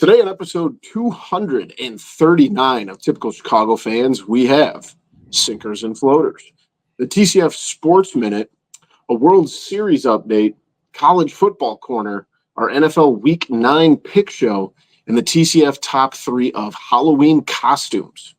Today on episode 239 of Typical Chicago Fans, we have Sinkers and Floaters, the TCF Sports Minute, a World Series update, college football corner, our NFL Week 9 pick show, and the TCF top 3 of Halloween costumes.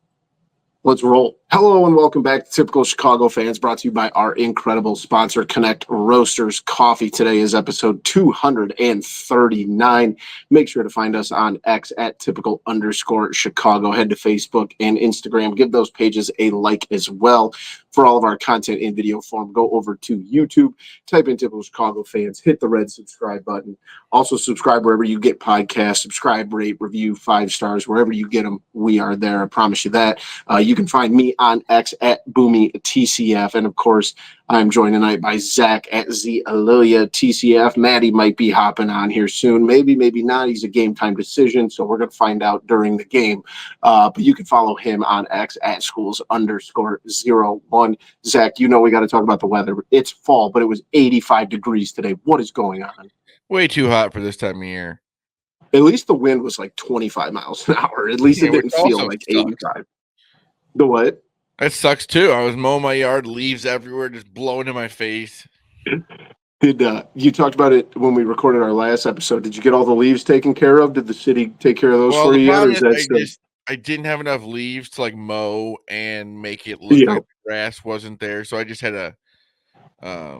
Let's roll. Hello and welcome back to Typical Chicago Fans, brought to you by our incredible sponsor, Connect Roasters Coffee. Today is episode 239. Make sure to find us on X at typical_Chicago. Head to Facebook and Instagram. Give those pages a like as well. For all of our content in video form, go over to YouTube, type in Typical Chicago Fans, hit the red subscribe button. Also subscribe wherever you get podcasts. Subscribe, rate, review, 5 stars. Wherever you get them, we are there. I promise you that. You can find me on X at BoomyTCF. And of course, I'm joined tonight by Zach at Zalilia TCF. Maddie might be hopping on here soon. Maybe, maybe not. He's a game time decision, so we're going to find out during the game. But you can follow him on X at schools_01. Zach, you know we got to talk about the weather. It's fall, but it was 85 degrees today. What is going on? Way too hot for this time of year. At least the wind was like 25 miles an hour. At least it didn't feel like 85. The what? That sucks too. I was mowing my yard, leaves everywhere, just blowing in my face. Did you talked about it when we recorded our last episode? Did you get all the leaves taken care of? Did the city take care of those for you yet? Or is that I didn't have enough leaves to like mow and make it look like the grass wasn't there. So I just had to I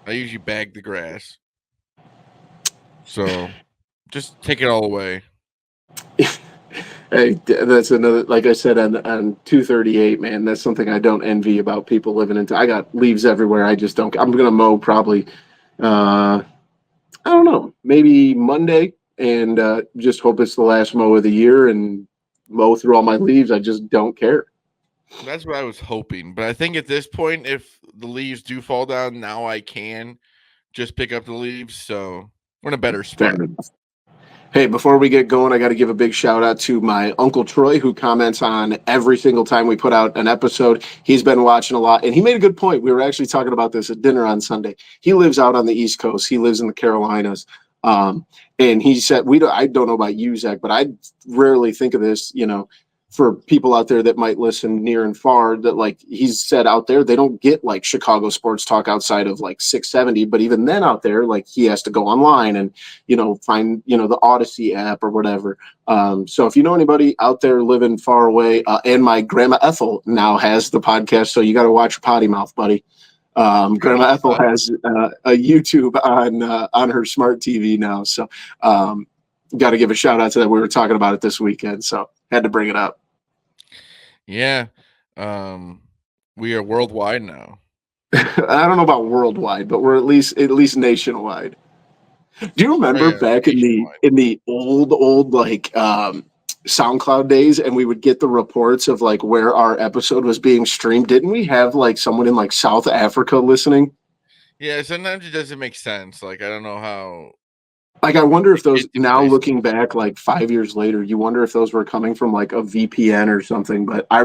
usually bag the grass. So just take it all away. Hey, that's another, like I said on 238, man, that's something I don't envy about people living in. I got leaves everywhere. I just don't. I'm going to mow probably, I don't know, maybe Monday, and just hope it's the last mow of the year and mow through all my leaves. I just don't care. That's what I was hoping. But I think at this point, if the leaves do fall down, now I can just pick up the leaves. So we're in a better spot. Hey, before we get going, I got to give a big shout out to my Uncle Troy, who comments on every single time we put out an episode. He's been watching a lot, and he made a good point. We were actually talking about this at dinner on Sunday. He lives out on the East Coast. He lives in the Carolinas. And he said, I don't know about you, Zach, but I rarely think of this, for people out there that might listen near and far, that like he's said out there, they don't get like Chicago sports talk outside of like 670. But even then out there, like he has to go online and, find, the Odyssey app or whatever. So if you know anybody out there living far away, and my grandma Ethel now has the podcast. So you got to watch your potty mouth, buddy. Grandma Ethel has a YouTube on her smart TV now. So got to give a shout out to that. We were talking about it this weekend, so had to bring it up. Yeah. We are worldwide now. I don't know about worldwide, but we're at least nationwide. Do you remember back in the old like SoundCloud days, and we would get the reports of like where our episode was being streamed? Didn't we have like someone in like South Africa listening? Yeah, sometimes it doesn't make sense. Like I don't know how. Like, I wonder if those, now looking back, like 5 years later, you wonder if those were coming from like a VPN or something. But I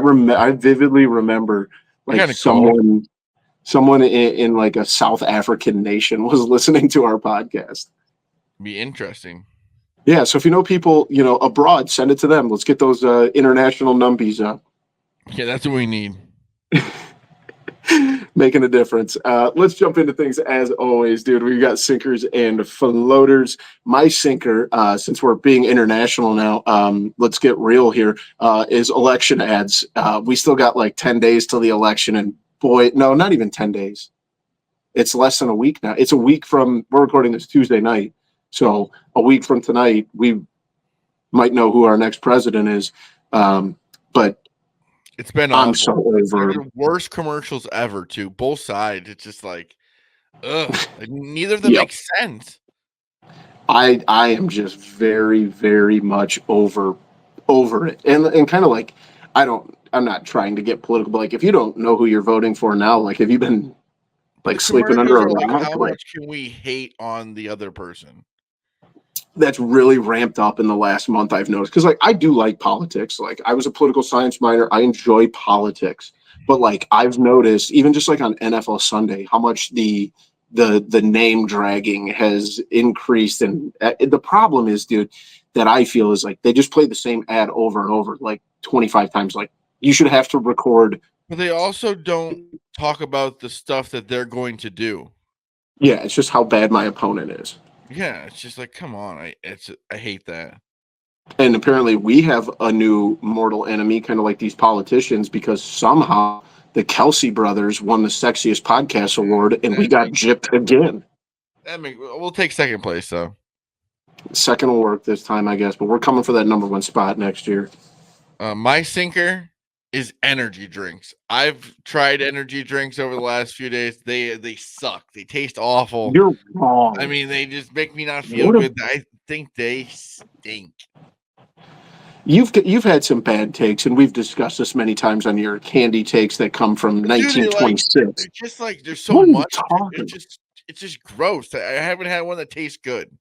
vividly remember like someone in like a South African nation was listening to our podcast. Be interesting. Yeah. So if you know people, abroad, send it to them. Let's get those international numbies up. Yeah, that's what we need. Making a difference. Let's jump into things as always, dude. We've got sinkers and floaters. My sinker, since we're being international now, let's get real here, is election ads. We still got like 10 days till the election, and boy, no, not even 10 days. It's less than a week now. It's a week from, we're recording this Tuesday night. So a week from tonight, we might know who our next president is. But it's been I'm so over. The worst commercials ever, too. Both sides. It's just like, ugh. Neither of them make sense. I am just very, very much over it. And kind of like, I'm not trying to get political, but like, if you don't know who you're voting for now, like, have you been like sleeping under a rock? How much can we hate on the other person? That's really ramped up in the last month, I've noticed. Because like I do like politics. Like I was a political science minor. I enjoy politics. But like I've noticed, even just like on NFL Sunday, how much the the name dragging has increased, and the problem is, dude, that I feel is like they just play the same ad over and over like 25 times. Like you should have to record. But they also don't talk about the stuff that they're going to do. Yeah, it's just how bad my opponent is. Yeah, it's just like, come on, I hate that. And apparently we have a new mortal enemy, kind of like these politicians, because somehow the Kelsey brothers won the sexiest podcast award, and we got gypped again. We'll take second place though. Second will work this time, I guess, but we're coming for that number one spot next year. My sinker is energy drinks. I've tried energy drinks over the last few days. They suck. They taste awful. You're wrong. I mean, they just make me not feel good. I think they stink. You've had some bad takes, and we've discussed this many times on your candy takes that come from 1926. They're just like there's so much. It's just gross. I haven't had one that tastes good.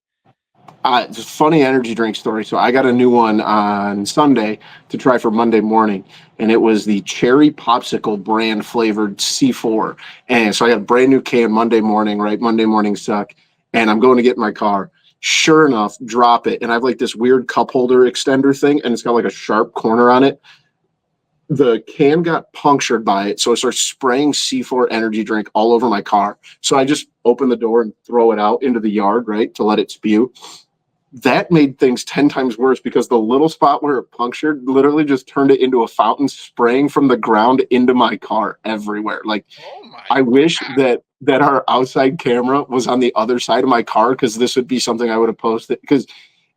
It's a funny energy drink story. So I got a new one on Sunday to try for Monday morning, and it was the cherry popsicle brand flavored C4. And so I got a brand new can Monday morning, right? Monday morning suck. And I'm going to get in my car. Sure enough, drop it. And I have like this weird cup holder extender thing, and it's got like a sharp corner on it. The can got punctured by it, so I started spraying C4 energy drink all over my car. So I just open the door and throw it out into the yard, right, to let it spew. That made things 10 times worse because the little spot where it punctured literally just turned it into a fountain spraying from the ground into my car everywhere. Like, I wish that our outside camera was on the other side of my car, because this would be something I would have posted, because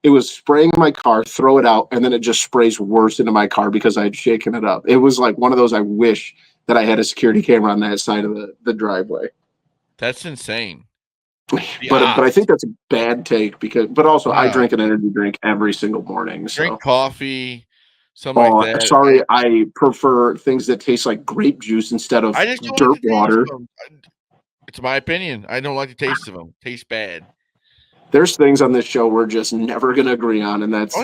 it was spraying in my car, throw it out, and then it just sprays worse into my car because I'd shaken it up. It was like one of those, I wish that I had a security camera on that side of the driveway. That's insane. But I think that's a bad take, but also I drink an energy drink every single morning. So drink coffee, something like that. Sorry, I prefer things that taste like grape juice instead of dirt water. It's my opinion. I don't like the taste of them. Tastes bad. There's things on this show we're just never going to agree on, and that's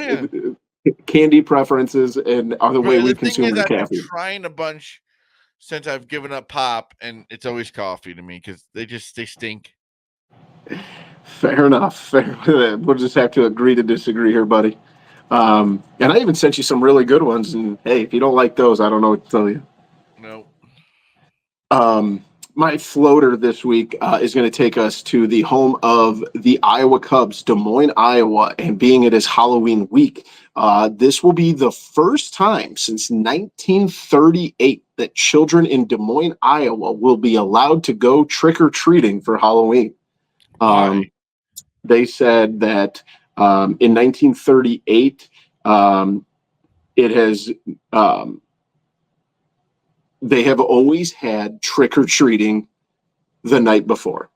candy preferences and the way we consume our caffeine. I've been trying a bunch since I've given up pop, and it's always coffee to me because they stink. Fair enough. We'll just have to agree to disagree here, buddy. And I even sent you some really good ones, and hey, if you don't like those, I don't know what to tell you. No. My floater this week is going to take us to the home of the Iowa Cubs, Des Moines, Iowa, and being it is Halloween week, this will be the first time since 1938 that children in Des Moines, Iowa will be allowed to go trick-or-treating for Halloween. They said that in 1938, it has... they have always had trick-or-treating the night before.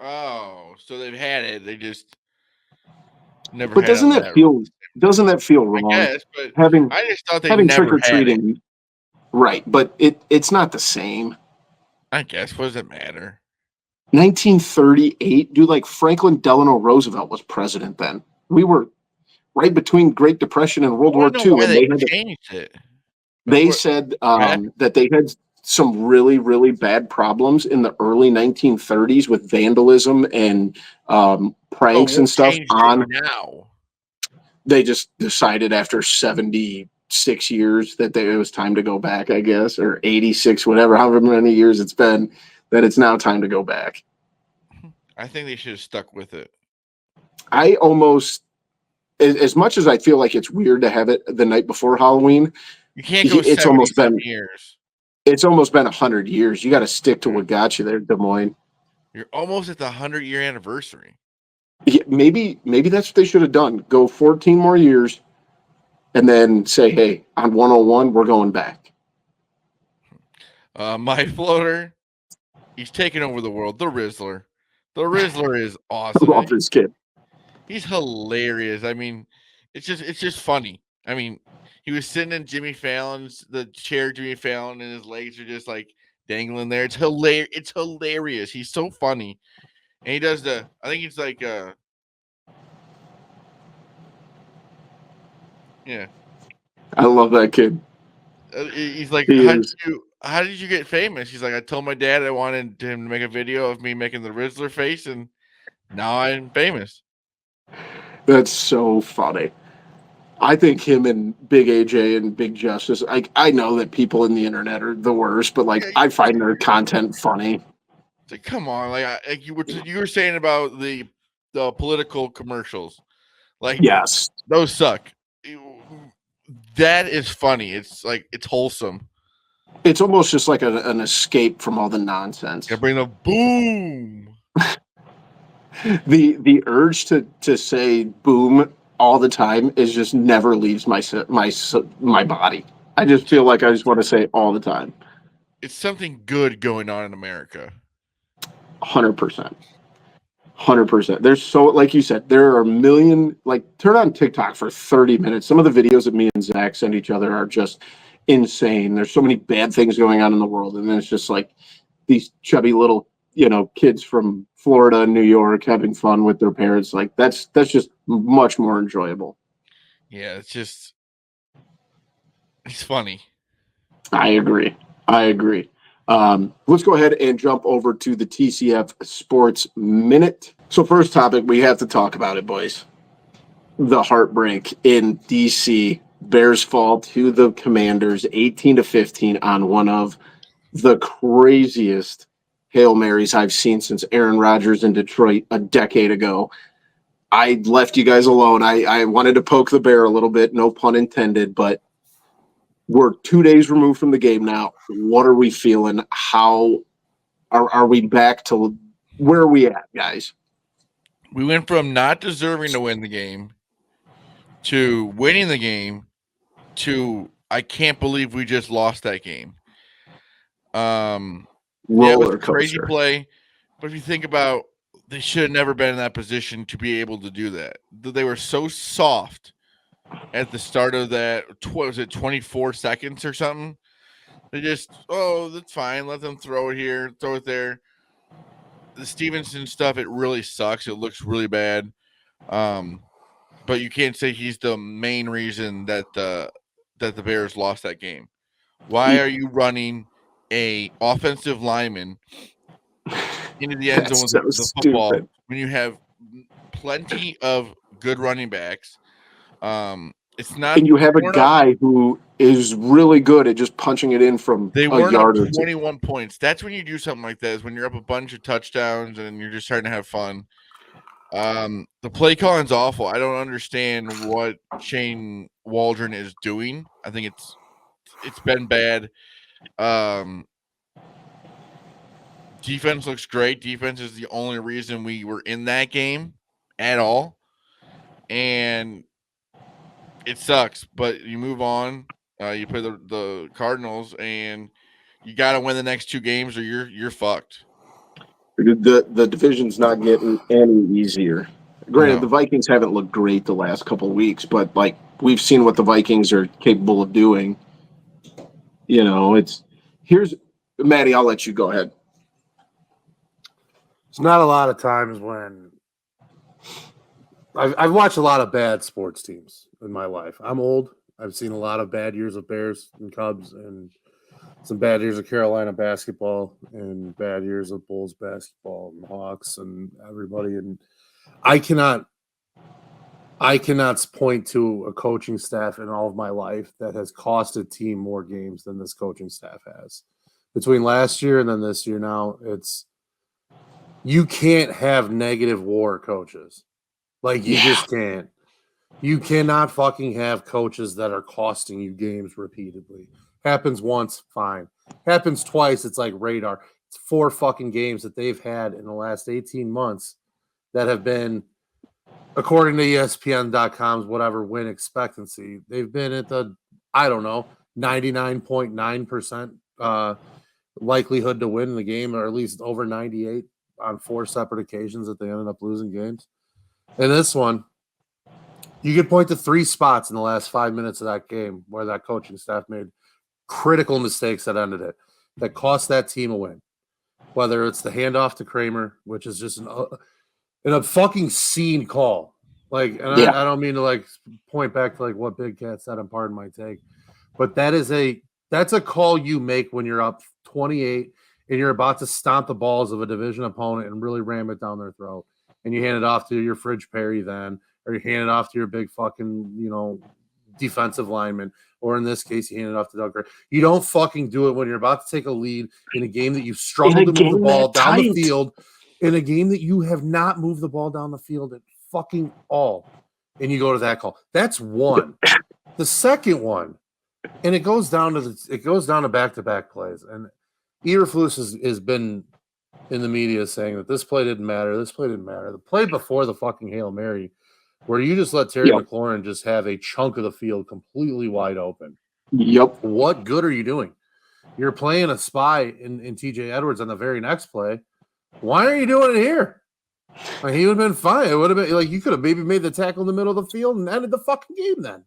Oh, so they've had it. They just never. But doesn't that feel wrong? I guess, but I just thought they never trick-or-treating, had it. Right, but it's not the same. I guess. What does it matter? 1938, dude, like Franklin Delano Roosevelt was president then. We were right between Great Depression and World War II. And they changed it. They said that they had some really, really bad problems in the early 1930s with vandalism and pranks and stuff. Now they just decided after 76 years that it was time to go back, I guess, or 86, whatever, however many years it's been, that it's now time to go back. I think they should have stuck with it. I almost, as much as I feel like it's weird to have it the night before Halloween, you can't go. It's almost been years. It's almost been 100 years. You got to stick to what got you there, Des Moines. You're almost at the 100-year anniversary. Yeah, maybe that's what they should have done. Go 14 more years, and then say, "Hey, on 101, we're going back." My floater, he's taking over the world. The Rizzler. The Rizzler is awesome. I love this kid. He's hilarious. I mean, it's just funny. I mean, he was sitting in the chair Jimmy Fallon, and his legs are just like dangling there. It's hilarious. It's hilarious. He's so funny. And he does I think it's like yeah. I love that kid. He's like, how did you get famous? He's like, I told my dad I wanted him to make a video of me making the Rizzler face, and now I'm famous. That's so funny. I think him and Big AJ and Big Justice. I know that people in the internet are the worst, but like Yeah, I find their content funny. like, come on, like you were saying about the political commercials, like Yes, those suck. That is funny. It's like it's wholesome. it's almost just like an escape from all the nonsense. Gotta bring the boom. The urge to say boom all the time is just never leaves my body. I just feel like I just want to say it all the time. It's something good going on in America. 100%. 100%. There's so, like you said, there are a million, like, turn on TikTok for 30 minutes. Some of the videos that me and Zach send each other are just insane. There's so many bad things going on in the world. And then it's just like these chubby little, kids from Florida and New York having fun with their parents. Like, that's just much more enjoyable. Yeah, it's funny. I agree. I agree. Let's go ahead and jump over to the TCF Sports Minute. So, first topic, we have to talk about it, boys. The heartbreak in DC. Bears fall to the Commanders 18-15 on one of the craziest Hail Marys I've seen since Aaron Rodgers in Detroit a decade ago. I left you guys alone. I wanted to poke the bear a little bit, no pun intended, but we're 2 days removed from the game now. What are we feeling? How are we back to where are we at, guys? We went from not deserving to win the game to winning the game to I can't believe we just lost that game. Yeah, it was Roller a crazy coaster. play, but if you think about, they should have never been in that position to be able to do that. They were so soft at the start of that. Was it 24 seconds or something? They just, oh, that's fine. Let them throw it here, throw it there. The Stevenson stuff, it really sucks. It looks really bad. But you can't say he's the main reason that the Bears lost that game. Why are you running a offensive lineman into the end zone That's with so the football stupid. when you have plenty of good running backs? It's not And you have they a weren't up. guy who is really good at just punching it in from They a weren't up yard or two. 21 points. That's when you do something like that. Is when you're up a bunch of touchdowns and you're just trying to have fun. The play calling's awful. I don't understand what Shane Waldron is doing. I think it's been bad. Defense looks great. Defense is the only reason we were in that game at all. And it sucks, but you move on. You play the Cardinals, and you got to win the next two games, or you're fucked. The division's not getting any easier. Granted, the No, Vikings haven't looked great the last couple of weeks, but like we've seen what the Vikings are capable of doing. It's here's Maddie. I'll let you go ahead. It's not a lot of times when I've watched a lot of bad sports teams in my life. I'm old. I've seen a lot of bad years of Bears and Cubs and some bad years of Carolina basketball and bad years of Bulls basketball and Hawks and everybody. And I cannot point to a coaching staff in all of my life that has cost a team more games than this coaching staff has. Between last year and then this year now, you can't have negative WAR coaches. Like, you just can't. You cannot fucking have coaches that are costing you games repeatedly. Happens once, fine. Happens twice, it's like radar. It's 4 fucking games that they've had in the last 18 months that have been, according to ESPN.com's whatever win expectancy, they've been at the, 99.9% likelihood to win the game, or at least over 98 on 4 separate occasions that they ended up losing games. And this one, you could point to 3 spots in the last 5 minutes of that game where that coaching staff made critical mistakes that ended it, that cost that team a win. Whether it's the handoff to Kramer, which is just a fucking scene call. Like, and I don't mean to like point back to like what Big Cat said, and pardon my take, but that is a That's a call you make when you're up 28 and you're about to stomp the balls of a division opponent and really ram it down their throat. And you hand it off to your Fridge Perry then, or you hand it off to your big fucking, defensive lineman, or in this case, you hand it off to Doug Gray. You don't fucking do it when you're about to take a lead in a game that you've struggled to move the ball down the field, in a game that you have not moved the ball down the field at fucking all. And you go to that call. That's one. The second one, and it goes down to back-to-back plays. And Eberflus has been in the media saying that this play didn't matter. This play didn't matter. The play before the fucking Hail Mary, where you just let Terry McLaurin just have a chunk of the field completely wide open. Yep. What good are you doing? You're playing a spy in TJ Edwards on the very next play. Why are you doing it here? Like, he would have been fine. It would have been like you could have maybe made the tackle in the middle of the field and ended the fucking game then.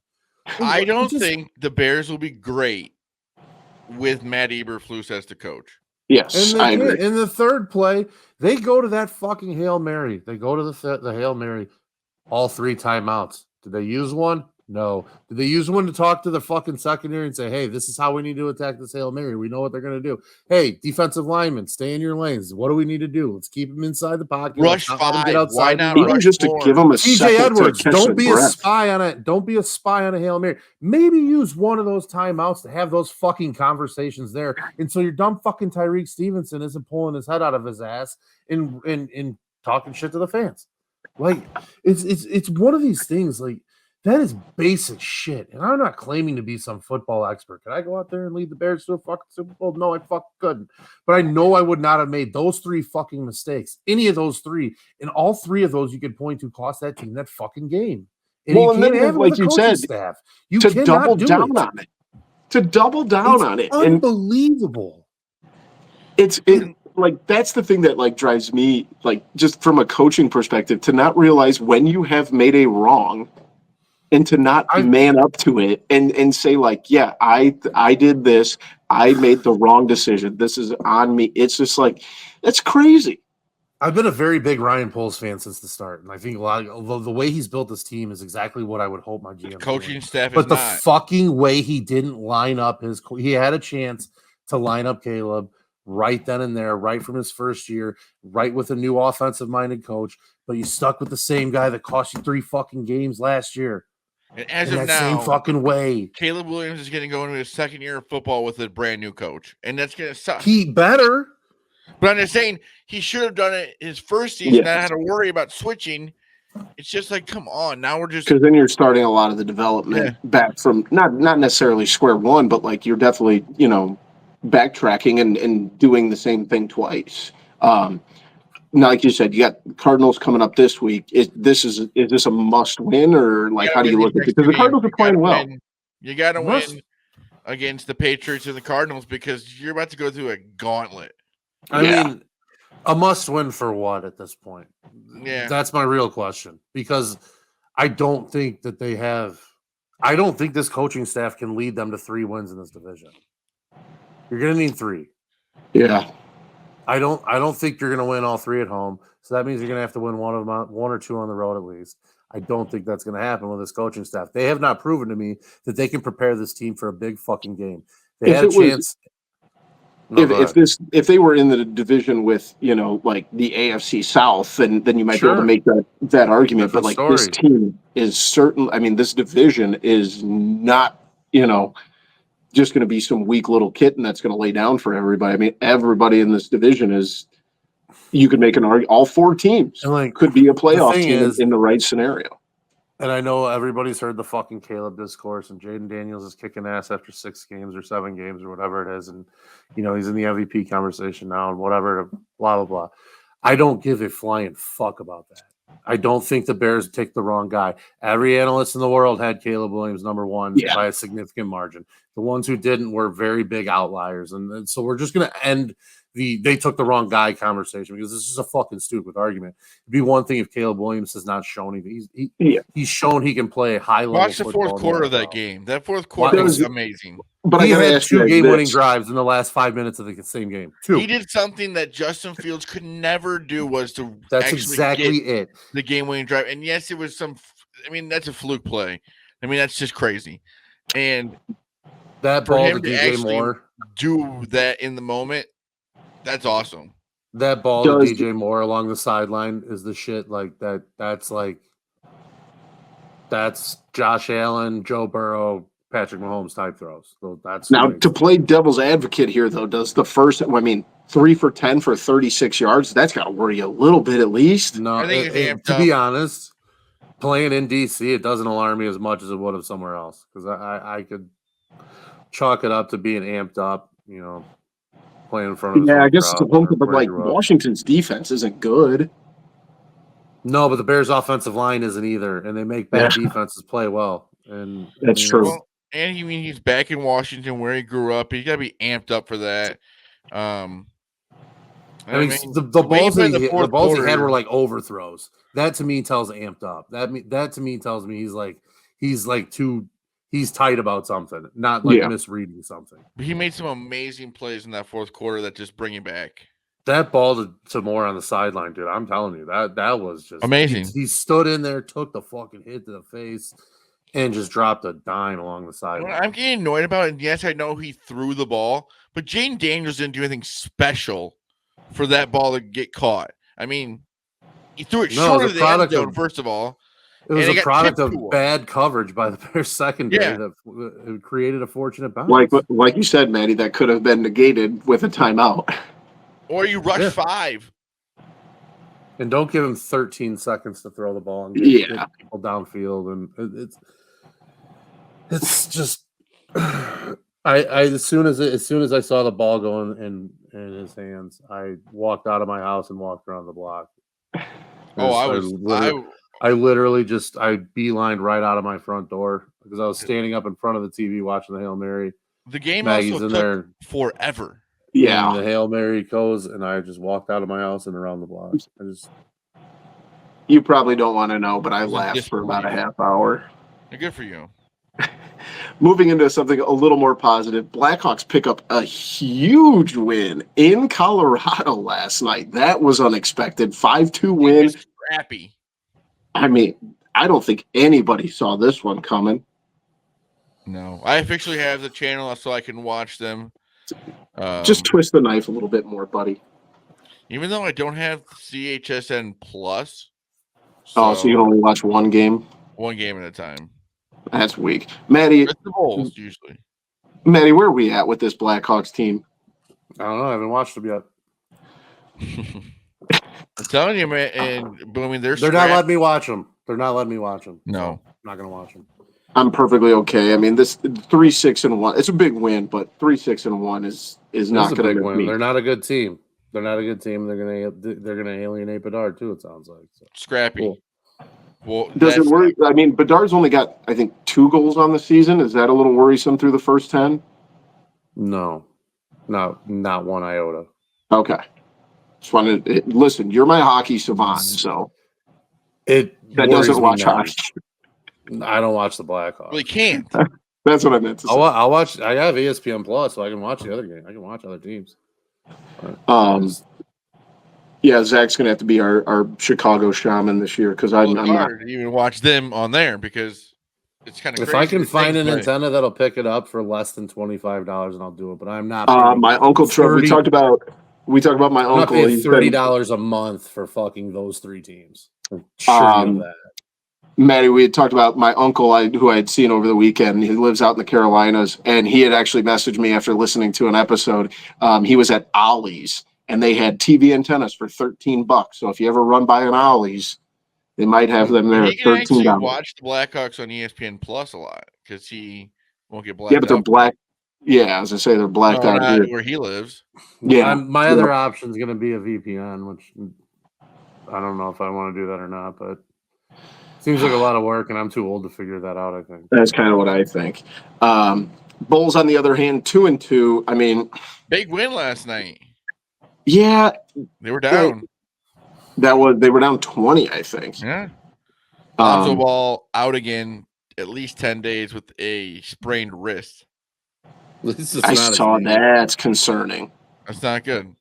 I don't think the Bears will be great with Matt Eberflus as the coach. Yes, I agree. In the third play, they go to that fucking Hail Mary. They go to the Hail Mary. All 3 timeouts. Did they use one? No. Did they use one to talk to the fucking secondary and say, hey, this is how we need to attack this Hail Mary? We know what they're going to do. Hey, defensive linemen, stay in your lanes. What do we need to do? Let's keep them inside the pocket. Rush 5. Get outside. Why not even just to give them a TJ Edwards, don't be breath. a spy on it. Don't be a spy on a Hail Mary. Maybe use one of those timeouts to have those fucking conversations there. And so your dumb fucking Tyreek Stevenson isn't pulling his head out of his ass and talking shit to the fans. Like, it's one of these things, like, that is basic shit. And I'm not claiming to be some football expert. Can I go out there and lead the Bears to a fucking Super Bowl? No, I fucking couldn't. But I know I would not have made those 3 fucking mistakes. Any of those 3. And all 3 of those you could point to cost that team that fucking game. And well, you can't have like you said, staff. You to cannot double do down it. on it. To double down on it. Unbelievable. It's like, that's the thing that like drives me, like, just from a coaching perspective, to not realize when you have made a wrong and to not man up to it and say, like, yeah, I did this. I made the wrong decision. This is on me. It's just like, that's crazy. I've been a very big Ryan Poles fan since the start, and I think a lot of the way he's built this team is exactly what I would hope my GM coaching staff. But the fucking way he didn't line up he had a chance to line up Caleb right then and there, right from his first year, right with a new offensive-minded coach, but you stuck with the same guy that cost you 3 fucking games last year. And as in of that now, same fucking way, Caleb Williams is going to go into his second year of football with a brand new coach, and that's going to suck. He better. But I'm just saying he should have done it his first season. Not had to worry about switching. It's just like, come on, now we're just because then you're starting a lot of the development back from not necessarily square one, but like you're definitely backtracking and doing the same thing twice. Now, like you said, you got Cardinals coming up this week. Is this a must win, or like how do you look at it? Because the Cardinals are playing well. You got to win against the Patriots and the Cardinals because you're about to go through a gauntlet. I mean, a must win for what at this point? Yeah, that's my real question, because I don't think that they have. I don't think this coaching staff can lead them to 3 wins in this division. You're going to need 3. Yeah. I don't think you're going to win all 3 at home. So that means you're going to have to win one or 2 on the road at least. I don't think that's going to happen with this coaching staff. They have not proven to me that they can prepare this team for a big fucking game. They had a chance. If they were in the division with, like the AFC South, then you might be able to make that argument. But like this team is certain. I mean, this division is not, just going to be some weak little kitten that's going to lay down for everybody. I mean, everybody in this division is, you could make an argument, all 4 teams could be a playoff team in the right scenario. And I know everybody's heard the fucking Caleb discourse, and Jaden Daniels is kicking ass after 6 games or 7 games or whatever it is. And, he's in the MVP conversation now and whatever, blah, blah, blah. I don't give a flying fuck about that. I don't think the Bears take the wrong guy. Every analyst in the world had Caleb Williams number 1 by a significant margin. The ones who didn't were very big outliers. And so we're just going to end they took the wrong guy conversation, because this is a fucking stupid argument. It'd be one thing if Caleb Williams has not shown anything. He's shown he can play high level. Watch the fourth quarter of that game. That fourth quarter was amazing. But he had 2 game-winning drives in the last 5 minutes of the same game. 2. He did something that Justin Fields could never do, was to That's exactly it. The game-winning drive. And yes, it was that's a fluke play. I mean, that's just crazy. And That For ball to him to DJ actually Moore. do that in the moment, that's awesome. That ball Does- to DJ Moore along the sideline is the shit like that. That's Josh Allen, Joe Burrow, Patrick Mahomes type throws. So that's Now, to play devil's advocate here, though, does the first, 3 for 10 for 36 yards, that's got to worry you a little bit at least. No, I think he's amped to be up. honest, playing in DC, it doesn't alarm me as much as it would have somewhere else because I could chalk it up to being amped up, playing in front of his Yeah, I home guess it's a crowd, home, where but he like grew up. Washington's defense isn't good. No, but the Bears' offensive line isn't either, and they make bad Yeah. defenses play well. And That's true. Well, and he's back in Washington where he grew up. He's got to be amped up for that. The way balls played that the he fourth he had quarter- were like overthrows. That to me tells amped up. That to me tells me he's tight about something, not like misreading something. He made some amazing plays in that fourth quarter that just bring him back. That ball to Moore on the sideline, dude. I'm telling you, that was just Amazing. He stood in there, took the fucking hit to the face, and just dropped a dime along the What sideline. I'm getting annoyed about, and yes, I know he threw the ball, but Jaden Daniels didn't do anything special for that ball to get caught. I mean, he threw it short of the end zone, first of all. It was and a it got product tipped of to him. bad coverage by the Bears secondary Yeah. that created a fortunate bounce. Like you said, Maddie, that could have been negated with a timeout. Or you rush 5. And don't give him 13 seconds to throw the ball and get people downfield. And it's just I as soon as I saw the ball going in his hands, I walked out of my house and walked around the block. I literally just beelined right out of my front door because I was standing up in front of the TV watching the Hail Mary. The game Maggie's also in took there. forever. Yeah. And the Hail Mary goes, and I just walked out of my house and around the block. You probably don't want to know, but I was in laughed for about a disbelief. half hour. Good for you. Moving into something a little more positive, Blackhawks pick up a huge win in Colorado last night. That was unexpected. 5-2 win. It's scrappy. I mean, I don't think anybody saw this one coming. No, I officially have the channel so I can watch them. Just twist the knife a little bit more, buddy. Even though I don't have CHSN Plus. So you can only watch one game? One game at a time. That's weak. Maddie, It's the Bulls, usually. Maddie, where are we at with this Blackhawks team? I don't know. I haven't watched them yet. I'm telling you, man. They're not letting me watch them. They're not letting me watch them. No. So I'm not going to watch them. I'm perfectly okay. I mean, this 3-6-1. It's a big win, but 3-6-1 is not going to win. They're not a good team. They're not a good team. They're gonna alienate Bedard too. It sounds like scrappy. Cool. Well, does it worry? I mean, Bedard's only got, I think, 2 goals on the season. Is that a little worrisome through the first 10? No, not one iota. Okay. Just wanted to listen. You're my hockey savant, so that doesn't watch hockey. I don't watch the Blackhawks. Well, he can't. That's what I meant to say. I'll watch. I have ESPN Plus, so I can watch the other game. I can watch other teams. Yeah, Zach's gonna have to be our Chicago shaman this year because I'm hard not to even watch them on there because it's kind of. If I can find an antenna that'll pick it up for less than $25, and I'll do it. But I'm not. My uncle Troy. We talked about my uncle. He's $30 a month for fucking those 3 teams. I'm sure you know that. Maddie, we had talked about my uncle who I had seen over the weekend. He lives out in the Carolinas, and he had actually messaged me after listening to an episode. He was at Ollie's, and they had TV antennas for $13. So if you ever run by an Ollie's, they might have them there at $13. He can actually watch the Blackhawks on ESPN Plus a lot because he won't get blacked out. Yeah, but they're black. Yeah, as I say, they're blacked out here. Where he lives. Yeah. My other option is going to be a VPN, which I don't know if I want to do that or not, but seems like a lot of work, and I'm too old to figure that out, I think. That's kind of what I think. Bulls, on the other hand, 2-2. I mean, big win last night. Yeah. They were down. They were down 20, I think. Yeah. Lonzo Ball out again, at least 10 days with a sprained wrist. I saw that. That's concerning. That's not good.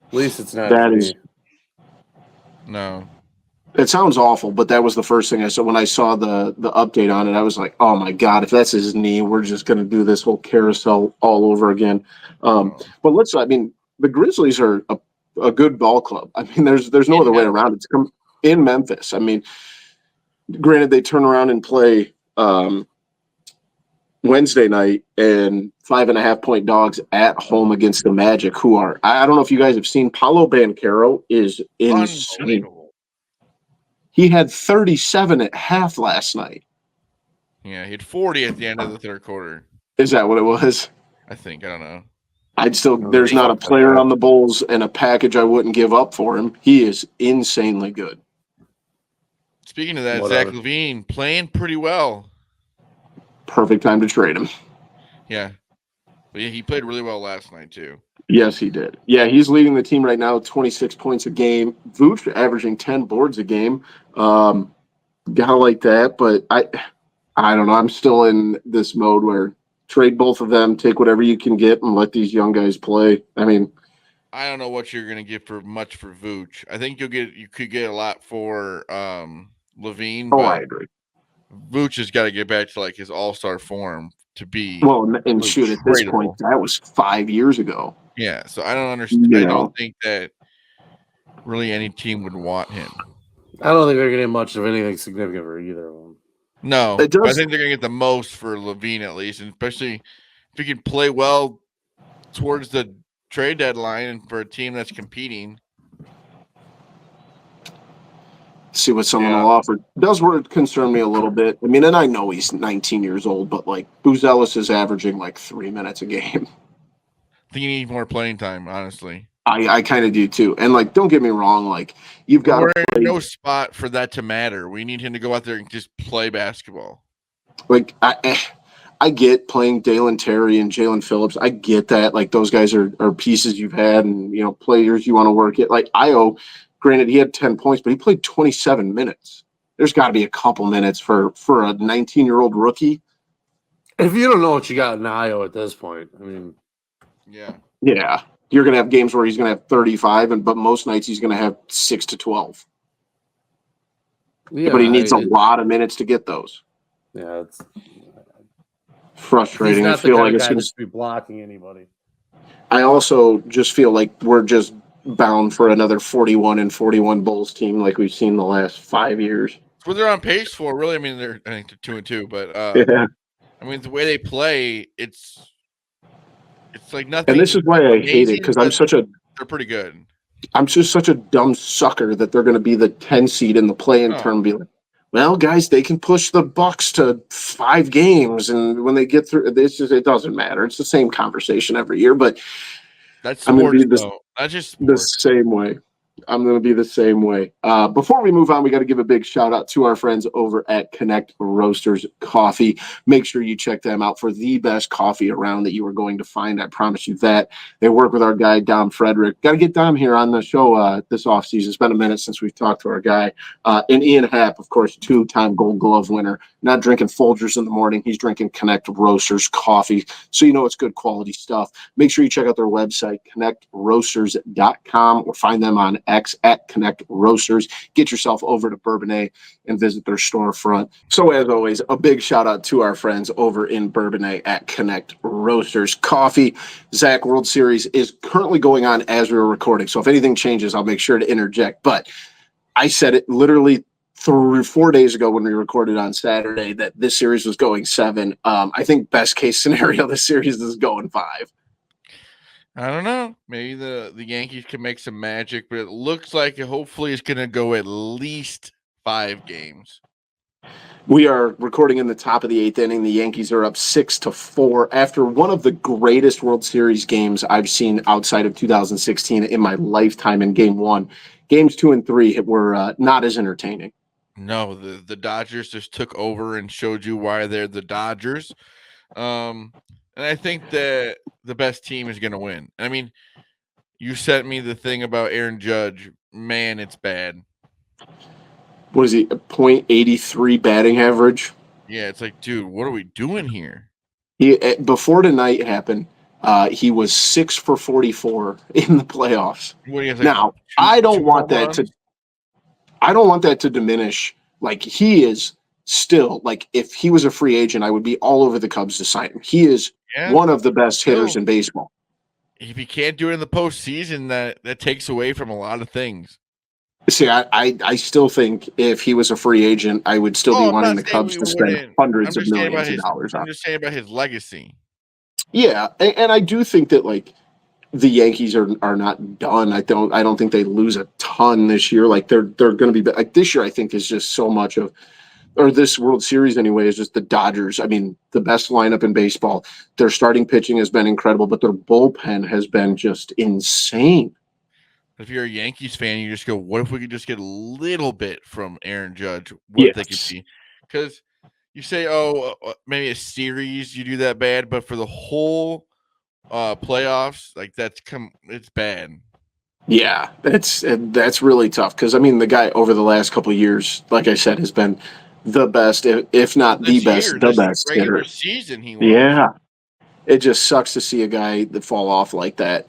At least it's not. That is. No. It sounds awful, but that was the first thing I saw when I saw the update on it. I was like, "Oh my god, if that's his knee, we're just going to do this whole carousel all over again." Oh. But I mean, the Grizzlies are a good ball club. I mean, there's no In other way Memphis. around it. It's come in Memphis. I mean, granted, they turn around and play Wednesday night and 5.5 point dogs at home against the Magic, who are I don't know if you guys have seen Paolo Banchero is insane. Unbelievable. He had 37 at half last night. Yeah, he had 40 at the end of the third quarter. Is that what it was? I think. I don't know. There's not a player on the Bulls and a package I wouldn't give up for him. He is insanely good. Speaking of that, Whatever. Zach LaVine playing pretty well. Perfect time to trade him. Yeah. But yeah, he played really well last night, too. Yes, he did. Yeah, he's leading the team right now, 26 points a game. Vooch averaging 10 boards a game. Gotta like that, but I don't know. I'm still in this mode where trade both of them, take whatever you can get, and let these young guys play. I mean, I don't know what you're gonna get for Vooch. I think you could get a lot for LaVine, I but agree. Vooch has got to get back to like his all-star form to be Well, and really shoot, at this tradable. point, that was 5 years ago. Yeah, so I don't understand. You I know. don't think that really any team would want him. I don't think they're getting much of anything significant for either of them. No, It but I does. think they're gonna get the most for LaVine at least, and especially if he can play well towards the trade deadline and for a team that's competing. See what someone Yeah. will offer. Does concern me a little bit. I mean, and I know he's 19 years old, but like Booz Ellis is averaging like 3 minutes a game. I think he needs more playing time, honestly. I kind of do too. And like, don't get me wrong, like you've got We're to in no spot for that to matter. We need him to go out there and just play basketball. like I get playing Dalen Terry and Jalen Phillips. I get that. Like those guys are pieces you've had and players you want to work at. Like Io, granted he had 10 points, but he played 27 minutes. There's got to be a couple minutes for a 19-year-old rookie. If you don't know what you got in Io at this point, I mean, yeah, you're gonna have games where he's gonna have 35, but most nights he's gonna have 6 to 12. yeah, But he needs a lot of minutes to get those. Yeah, it's frustrating. He's I not the feel kind like of it's guy gonna. to be blocking anybody. I also just feel like we're just bound for another 41-41 Bulls team like we've seen the last 5 years. That's what they're on pace for, really. I mean, I think they're 2-2, but Yeah. I mean, the way they play, it's like nothing. And this is why I hate it, because they're pretty good. I'm just such a dumb sucker that they're going to be the 10 seed in the play-in tournament. Be like, well, guys, they can push the Bucks to 5 games, and when they get through, it doesn't matter. It's the same conversation every year, but that's I'm going to be not just the same way. I'm going to be the same way. Before we move on, we got to give a big shout out to our friends over at Connect Roasters Coffee. Make sure you check them out for the best coffee around that you are going to find. I promise you that. They work with our guy, Dom Frederick. Got to get Dom here on the show this offseason. It's been a minute since we've talked to our guy. And Ian Happ, of course, 2-time Gold Glove winner. Not drinking Folgers in the morning. He's drinking Connect Roasters Coffee. So you know it's good quality stuff. Make sure you check out their website, connectroasters.com, or find them on X at Connect Roasters. Get yourself over to Bourbonnais and visit their storefront. So as always, a big shout out to our friends over in Bourbonnais at Connect Roasters Coffee. Zach, World Series is currently going on as we were recording. So if anything changes, I'll make sure to interject. But I said it literally 3 or 4 days ago when we recorded on Saturday that this series was going 7. I think best case scenario, this series is going 5. I don't know. Maybe the Yankees can make some magic, but it looks like hopefully it's going to go at least 5 games. We are recording in the top of the 8th inning. The Yankees are up 6-4 after one of the greatest World Series games I've seen outside of 2016 in my lifetime in Game 1. Games 2 and 3 were not as entertaining. No, the Dodgers just took over and showed you why they're the Dodgers. And I think that the best team is going to win. I mean, you sent me the thing about Aaron Judge. Man, it's bad. What is he, a .83 batting average? Yeah, it's like, dude, what are we doing here? Before tonight happened, he was 6 for 44 in the playoffs. What do you have, now, I don't want that to. I don't want that to diminish. Like, he is still, like, if he was a free agent, I would be all over the Cubs to sign him. He is Yeah, one of the best hitters still, in baseball. if he can't do it in the postseason, that takes away from a lot of things. See, I still think if he was a free agent, I would still be Oh, I'm wanting not the saying Cubs we to spend wouldn't. hundreds of millions of dollars I'm on. just saying about his legacy. Yeah, and I do think that, like, the Yankees are not done. I don't think they lose a ton this year. Like, they're going to be like, this year. I think is just so much of, or this World Series anyway, is just the Dodgers. I mean, the best lineup in baseball. Their starting pitching has been incredible, but their bullpen has been just insane. If you're a Yankees fan, you just go, what if we could just get a little bit from Aaron Judge? What they could Yes. be? Because you say, maybe a series you do that bad, but for the whole playoffs, like it's bad. Yeah, that's really tough because I mean the guy over the last couple of years, like I said, has been the best, if not the best, the This best regular hitter. season, he was. Yeah, it just sucks to see a guy that fall off like that.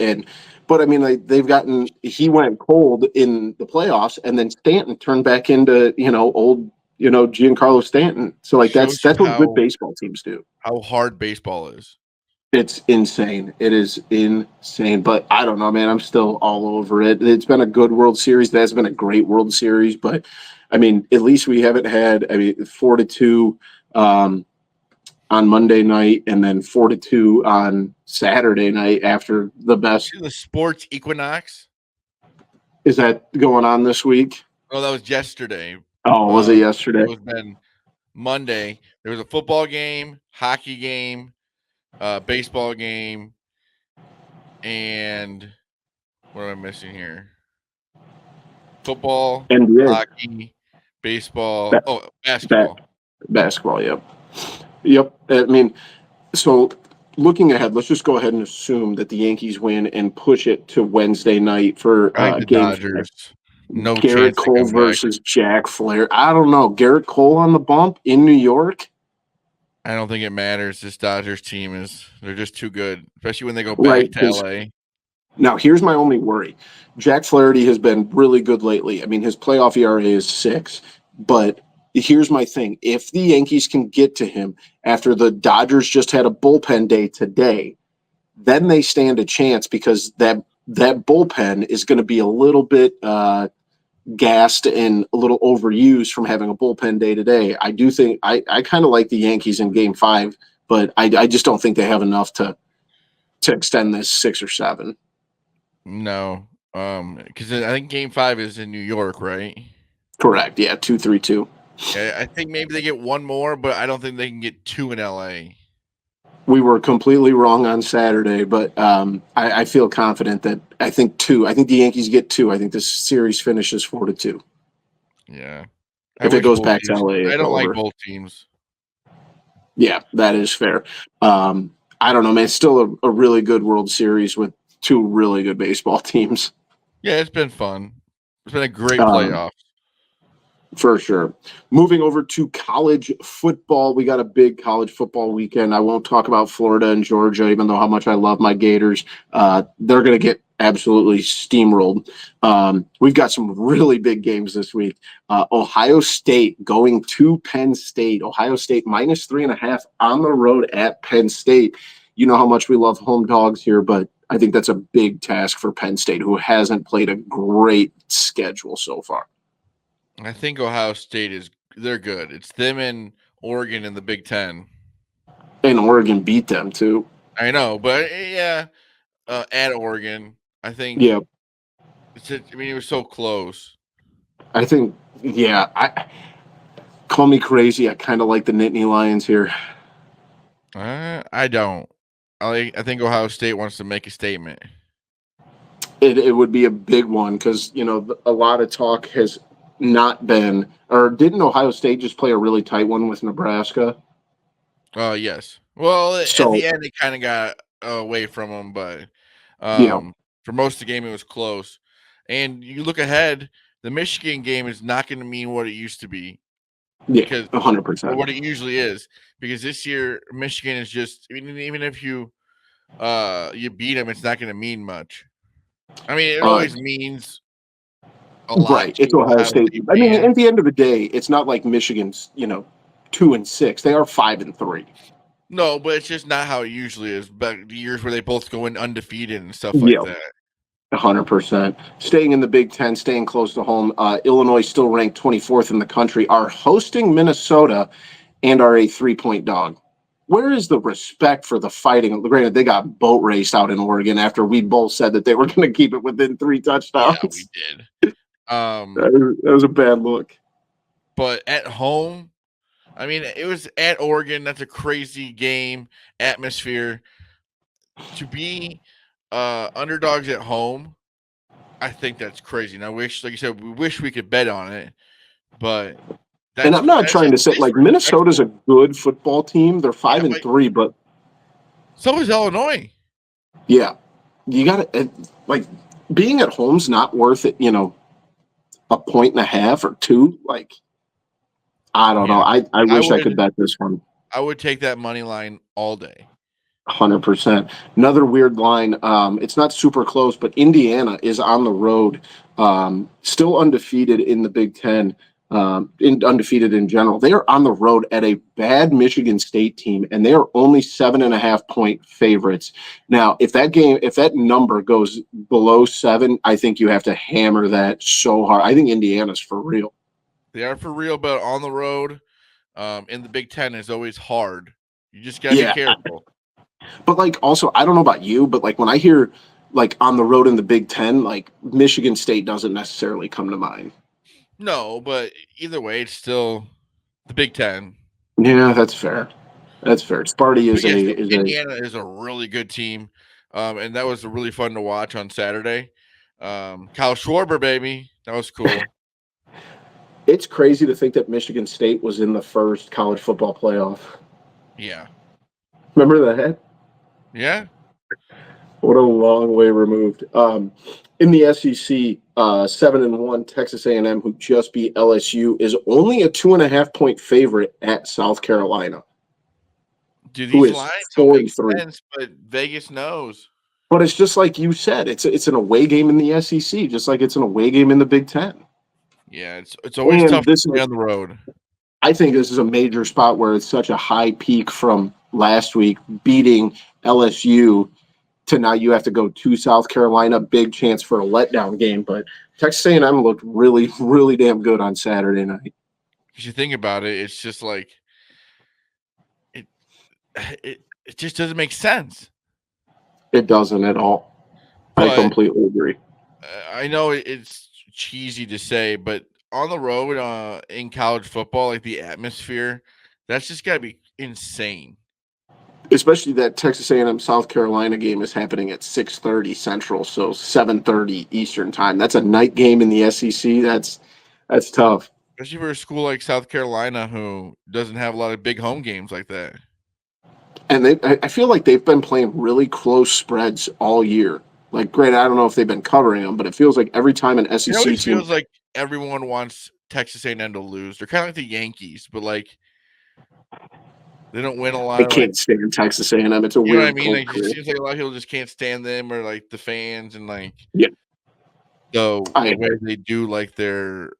But I mean, like, he went cold in the playoffs, and then Stanton turned back into old Giancarlo Stanton. So, like, that's Shows you what good baseball teams do. how hard baseball is. It's insane. It is insane. But I don't know, man. I'm still all over it. It's been a good World Series. That's been a great World Series. But I mean, at least we haven't had, I mean, 4-2 on Monday night and then 4-2 on Saturday night after the best. The sports equinox. Is that going on this week? Oh, that was yesterday. Oh, was it yesterday? It was then Monday. There was a football game, hockey game, baseball game, and what am I missing here? Football, NBA. hockey, baseball. Basketball. Basketball. Yep. Yep. I mean, so looking ahead, let's just go ahead and assume that the Yankees win and push it to Wednesday night for I think the game Dodgers. No Garrett chance to Cole come back. versus Jack Flair. I don't know. Garrett Cole on the bump in New York? I don't think it matters. This Dodgers team they're just too good, especially when they go back Right, to LA. Now, here's my only worry. Jack Flaherty has been really good lately. I mean, his playoff ERA is 6, but here's my thing. If the Yankees can get to him after the Dodgers just had a bullpen day today, then they stand a chance because that bullpen is going to be a little bit gassed and a little overused from having a bullpen day today. I do think I kind of like the Yankees in Game 5, but I just don't think they have enough to extend this 6 or 7. No, because I think Game 5 is in New York, right? Correct. Yeah, 2-3-2. Yeah, I think maybe they get one more, but I don't think they can get 2 in LA. We were completely wrong on Saturday, but I feel confident that I think 2. I think the Yankees get 2. I think this series finishes 4-2. Yeah. If it goes back to LA, I it's don't like over. both teams. Yeah, that is fair. I don't know, man. It's still a really good World Series with 2 really good baseball teams. Yeah, it's been fun. It's been a great Um, playoff. For sure. Moving over to college football, we got a big college football weekend. I won't talk about Florida and Georgia, even though how much I love my Gators. They're going to get absolutely steamrolled. We've got some really big games this week. Ohio State going to Penn State. Ohio State -3.5 on the road at Penn State. You know how much we love home dogs here, but I think that's a big task for Penn State, who hasn't played a great schedule so far. I think Ohio State they're good. It's them and Oregon in the Big Ten. And Oregon beat them too. I know, but yeah, at Oregon, I think. Yeah, It was so close. I think. Yeah, call me crazy. I kind of like the Nittany Lions here. I don't. I think Ohio State wants to make a statement. It would be a big one because a lot of talk has not been, or didn't Ohio State just play a really tight one with Nebraska? Oh yes. Well, at So the end it kind of got away from them, but yeah, for most of the game it was close. And you look ahead, the Michigan game is not going to mean what it used to be. yeah, 100%. What it usually is, because this year Michigan is just even if you beat them, it's not going to mean much. I mean, it always means lot Right. It's to Ohio Ohio State. State I mean, fans. at the end of the day, it's not like Michigan's, 2-6. They are 5-3. No, but it's just not how it usually is. But the years where they both go in undefeated and stuff like Yeah, that. 100%. Staying in the Big Ten, staying close to home. Illinois still ranked 24th in the country, are hosting Minnesota and are a 3-point dog. Where is the respect for the fighting? Granted, they got boat raced out in Oregon after we both said that they were going to keep it within 3 Yeah, we touchdowns. did. That was a bad look. But at home, I mean, it was at Oregon. That's a crazy game atmosphere. To be underdogs at home, I think that's crazy. And I wish, like you said, we wish we could bet on it, but And I'm not that's trying to just say like Minnesota's a good football team. They're 5-3, but so is Illinois. yeah, you got to like being at home's not worth it. A point and a half or two. Like I don't know. I wish I could bet this one. I would take that money line all day. 100%. Another weird line. It's not super close, but Indiana is on the road, still undefeated in the Big Ten, undefeated in general. They are on the road at a bad Michigan State team, and they are only 7.5-point favorites. Now, if that number goes below 7, I think you have to hammer that so hard. I think Indiana's for real. They are for real, but on the road, in the Big Ten is always hard. You just gotta be careful. But like also, I don't know about you, but like when I hear like on the road in the Big Ten, like Michigan State doesn't necessarily come to mind. No, but either way, it's still the Big Ten. Yeah, that's fair. That's fair. Sparty is Indiana is a really good team, and that was really fun to watch on Saturday. Kyle Schwarber, baby, that was cool. It's crazy to think that Michigan State was in the first college football playoff. Yeah. Remember that? Yeah. What a long way removed. In the SEC, 7-1 Texas A&M, who just beat LSU, is only a 2.5-point favorite at South Carolina. Dude, these lines don't make sense, but Vegas knows. But it's just like you said, it's an away game in the SEC, just like it's an away game in the Big Ten. Yeah, it's always tough to play on the road. I think this is a major spot where it's such a high peak from last week, beating LSU to now you have to go to South Carolina. Big chance for a letdown game, but Texas A&M looked really, really damn good on Saturday night. If you think about it, it's just like it just doesn't make sense. It doesn't at all. But I completely agree. I know it's cheesy to say, but on the road in college football, like the atmosphere, that's just gotta be insane. Especially that Texas A&M South Carolina game is happening at 6:30 Central, so 7:30 Eastern time. That's a night game in the SEC. That's tough. Especially for a school like South Carolina who doesn't have a lot of big home games like that. And I feel like they've been playing really close spreads all year. Like, granted, I don't know if they've been covering them, but it feels like every time an SEC team feels like everyone wants Texas A&M to lose. They're kind of like the Yankees, but like they don't win a lot. They can't stand Texas A&M. It's a weird. You know what I mean? Like, it seems like a lot of people just can't stand them, or like the fans, and like the way they do like their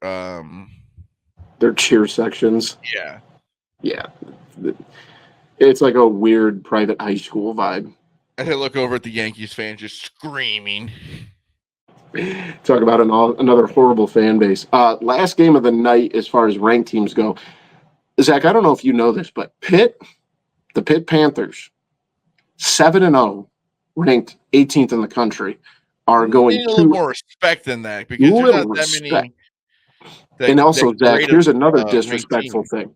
cheer sections. Yeah. It's like a weird private high school vibe. And I look over at the Yankees fans just screaming. Talk about another horrible fan base. Last game of the night, as far as ranked teams go, Zach, I don't know if you know this, but the Pitt Panthers, 7-0, ranked 18th in the country, are going to a little more respect than that because there's not that many. And also, Zach, here's another disrespectful thing.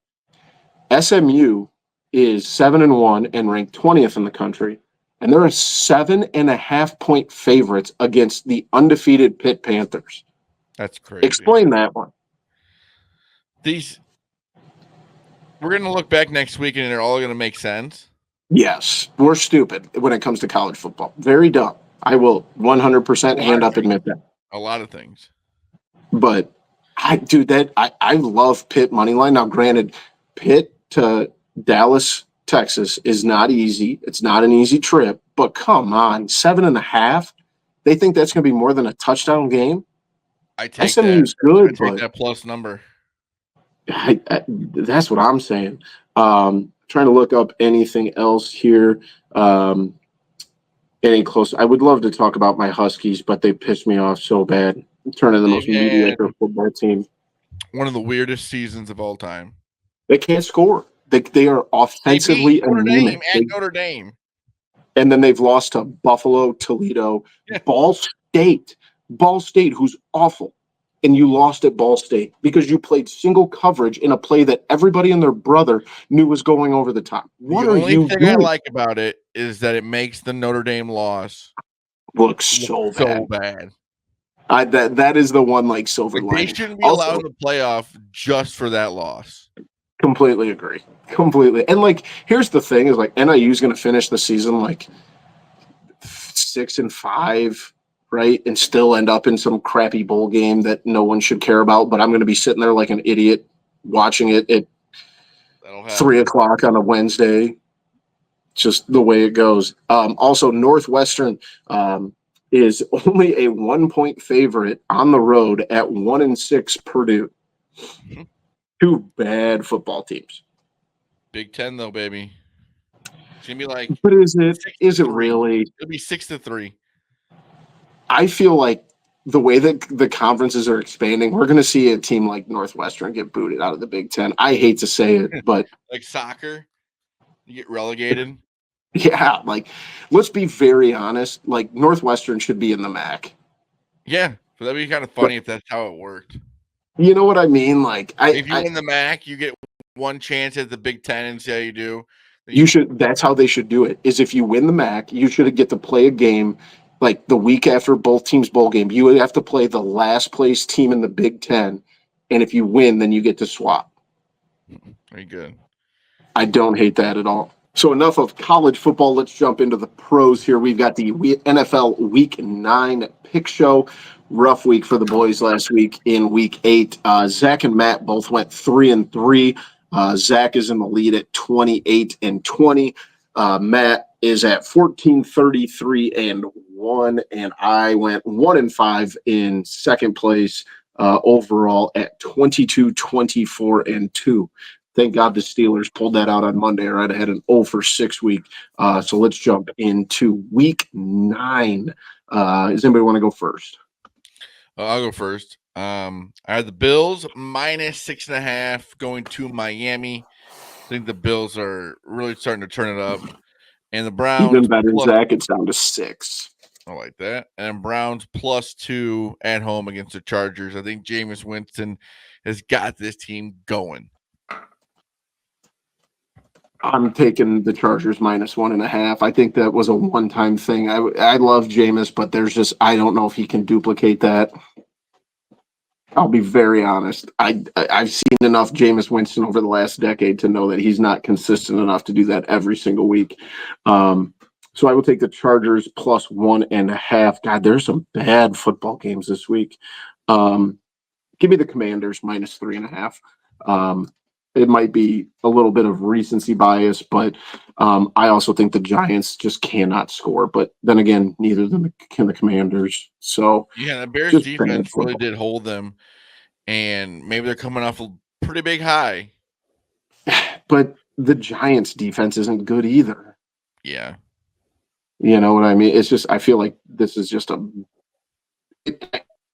SMU is 7-1 and ranked 20th in the country, and they're a 7.5-point favorites against the undefeated Pitt Panthers. That's crazy. Explain that one. We're going to look back next week and they're all going to make sense. Yes, we're stupid when it comes to college football. Very dumb. I will 100% hand up admit that. A lot of things. But I love Pitt money line. Now, granted, Pitt to Dallas, Texas is not easy. It's not an easy trip, but come on, 7.5. They think that's going to be more than a touchdown game? I take SMU's that. I good, take but that plus number. that's what I'm saying. Trying to look up anything else here. Getting close. I would love to talk about my Huskies, but they pissed me off so bad. Turning the They've most had mediocre football team. one of the weirdest seasons of all time. They can't score. They are They beat offensively Notre Dame anemic. at Notre Dame. And then they've lost to Buffalo, Toledo, Yeah. Ball State, who's awful. And you lost at Ball State because you played single coverage in a play that everybody and their brother knew was going over the top. What The are only you thing I doing? like about it is that it makes the Notre Dame loss Look so so bad. bad. That is the one like silver Like, they lining. shouldn't be Also, allowed in the playoff just for that loss. completely agree. Completely. And like, here's the thing: is like NIU is going to finish the season like 6-5, right, and still end up in some crappy bowl game that no one should care about. But I'm going to be sitting there like an idiot watching it at That'll 3 o'clock on a Wednesday. Just the way it goes. Also, Northwestern is only a 1-point favorite on the road at 1-6 Purdue. Mhm. Two bad football teams. Big Ten though, baby. It's gonna be like But is it 6-3. really? It'll be 6-3. I feel like the way that the conferences are expanding, we're going to see a team like Northwestern get booted out of the Big Ten. I hate to say it, but Like soccer, you get relegated. yeah, like let's be very honest. Like Northwestern should be in the MAC. Yeah, so that'd be kind of funny if that's how it worked. You know what I mean? Like If you win the MAC, you get one chance at the Big Ten and see how you do. you should. That's how they should do it. Is if you win the MAC, you should get to play a game like the week after both teams' bowl game. You would have to play the last place team in the Big Ten, and if you win, then you get to swap. Very good. I don't hate that at all. So enough of college football. Let's jump into the pros here. We've got the NFL Week 9 pick show. Rough week for the boys last week in Week 8. Zach and Matt both went 3-3. Zach is in the lead at 28-20. Matt is at 14-33-1, and I went 1-5 in second place overall at 22-24-2. Thank God the Steelers pulled that out on Monday, or I'd have had an 0-for-6 week. So let's jump into Week 9. Does anybody want to go first? I'll go first. I had the Bills -6.5 going to Miami. I think the Bills are really starting to turn it up. And the Browns. Even better, Zach, it's down to 6. I like that. And Browns +2 at home against the Chargers. I think Jameis Winston has got this team going. I'm taking the Chargers -1.5. I think that was a one-time thing. I love Jameis, but there's just I don't know if he can duplicate that. I'll be very honest. I've seen enough Jameis Winston over the last decade to know that he's not consistent enough to do that every single week. So I will take the Chargers +1.5. God, there's some bad football games this week. Give me the Commanders -3.5. It might be a little bit of recency bias, but I also think the Giants just cannot score. But then again, neither can the Commanders. So yeah, the Bears just defense really did hold them, and maybe they're coming off a pretty big high. But the Giants' defense isn't good either. Yeah. You know what I mean? It's just I feel like this is just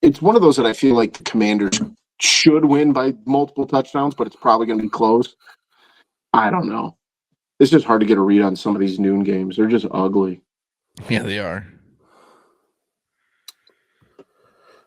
it's one of those that I feel like the Commanders should win by multiple touchdowns, but it's probably going to be close. I don't know. It's just hard to get a read on some of these noon games. They're just ugly. Yeah, they are.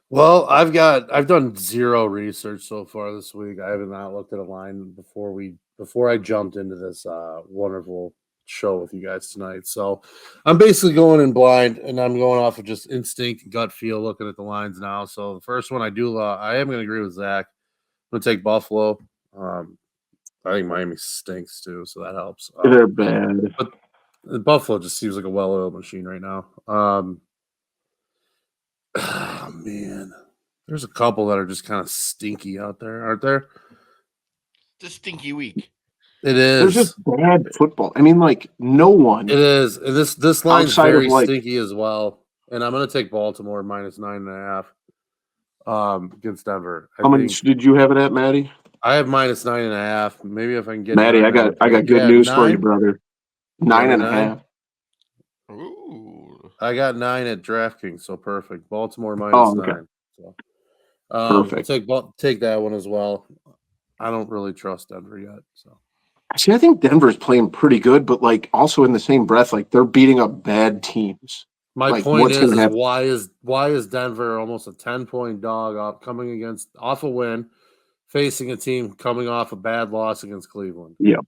Well, I've done zero research so far this week. I have not looked at a line before I jumped into this wonderful show with you guys tonight. So I'm basically going in blind, and I'm going off of just instinct, gut feel, looking at the lines now. So the first one I am going to agree with Zach. I'm going to take Buffalo. I think Miami stinks too, so that helps. They're bad. But Buffalo just seems like a well-oiled machine right now. Oh, man. There's a couple that are just kind of stinky out there, aren't there? It's a stinky week. It is. There's just bad football. I mean, like, no one. It is. And this line's Outside of, very like- stinky as well. And I'm going to take Baltimore -9.5. against Denver. How much did you have it at, Maddie? I have -9.5. Maybe if I can get Maddie, 9, I got good news for you, brother. You got me 9.5. Ooh. I got 9 at DraftKings, so perfect. Baltimore Oh, okay. -9. So, Perfect. take that one as well. I don't really trust Denver yet. So, See, I think Denver's playing pretty good, but like also in the same breath, like they're beating up bad teams. my Like, point what's is gonna happen? why is Denver almost a 10-point dog off a win, facing a team coming off a bad loss against Cleveland? Yep.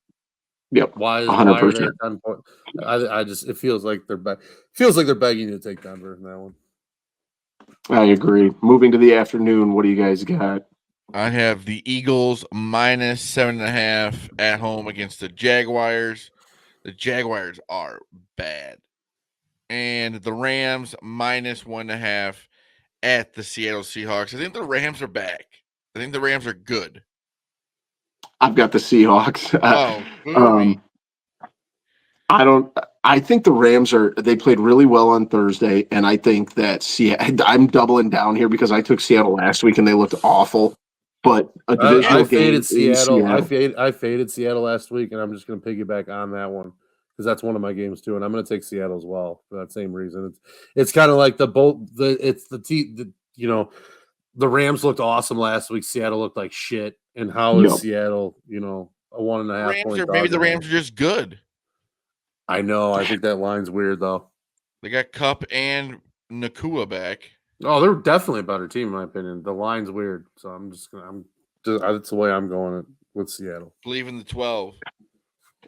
Why are they 100%. a 10-point? I just it feels like they're begging you to take Denver in that one. I agree. Moving to the afternoon, what do you guys got? I have the Eagles -7.5 at home against the Jaguars. The Jaguars are bad. And the Rams -1.5 at the Seattle Seahawks. I think the Rams are back. I think the Rams are good. I've got the Seahawks. Oh, booey. I think the Rams they played really well on Thursday, and I think that I'm doubling down here because I took Seattle last week and they looked awful. But a divisional I faded game in Seattle. Seattle. I faded Seattle last week, and I'm just going to piggyback on that one because that's one of my games too, and I'm going to take Seattle as well for that same reason. It's kind of like the Rams looked awesome last week. Seattle looked like shit, and how is Yep. Seattle? A 1.5 point dog. Maybe the Rams are just good. I know. I think that line's weird though. They got Kupp and Nakua back. Oh, they're definitely a better team in my opinion. The line's weird, so that's the way I'm going with Seattle. Believe in the 12.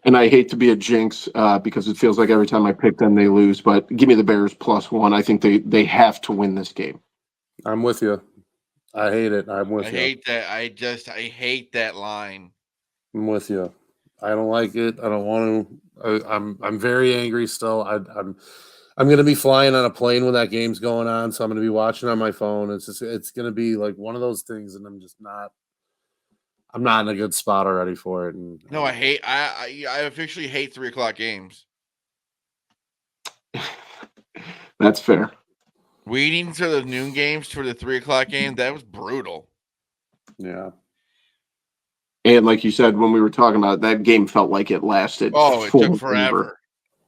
And I hate to be a jinx because it feels like every time I pick them, they lose. But give me the Bears +1. I think they have to win this game. I'm with you. I hate it. I'm with you. I hate that. I hate that line. I'm with you. I don't like it. I don't want to. I'm very angry still. I'm going to be flying on a plane when that game's going on, so I'm going to be watching on my phone. It's going to be like one of those things, and I'm not in a good spot already for it. And No, I officially hate 3:00 games. That's fair. Waiting to the noon games for the 3:00 game, that was brutal. Yeah. And like you said, when we were talking about it, that game felt like it lasted. Oh, it took forever.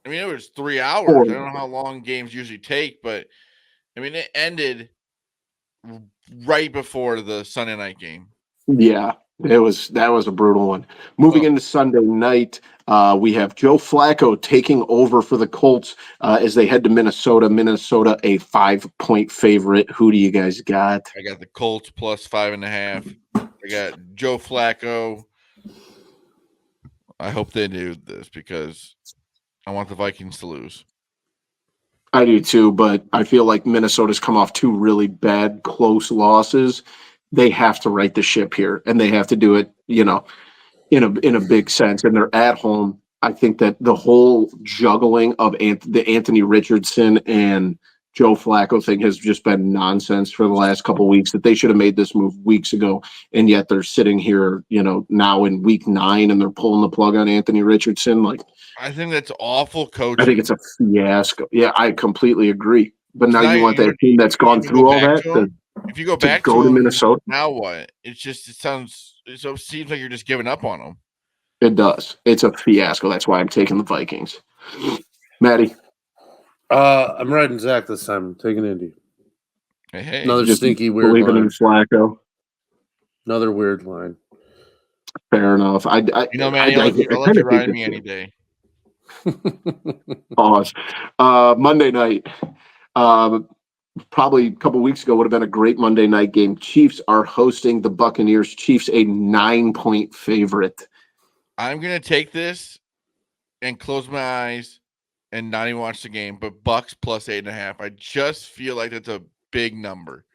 I mean, it was 3 hours. I don't know how long games usually take, but I mean, it ended right before the Sunday night game. Yeah, that was a brutal one. Moving into Sunday night, we have Joe Flacco taking over for the Colts as they head to Minnesota. Minnesota, a 5-point favorite. Who do you guys got? I got the Colts +5.5. I got Joe Flacco. I hope they do this because I want the Vikings to lose. I do too, but I feel like Minnesota's come off 2 really bad, close losses. They have to right the ship here, and they have to do it, in a big sense. And they're at home. I think that the whole juggling of the Anthony Richardson and Joe Flacco thing has just been nonsense for the last couple of weeks. That they should have made this move weeks ago, and yet they're sitting here, now in week 9, and they're pulling the plug on Anthony Richardson. Like, I think that's awful coaching. I think it's a fiasco. Yeah, I completely agree. But now you want even- that team that's gone through all that If you go back go to Minnesota. now what? It seems like you're just giving up on them. It does. It's a fiasco. That's why I'm taking the Vikings. Maddie, I'm riding Zach this time. I'm taking Indy. Hey. Another just stinky weird believing line. in Flacco. Another weird line. Fair enough. Manny, I'll let you ride me any day. Pause. Monday night. Probably a couple weeks ago would have been a great Monday night game. Chiefs are hosting the Buccaneers. Chiefs a 9-point favorite. I'm gonna take this and close my eyes and not even watch the game, but Bucks +8.5. I just feel like that's a big number.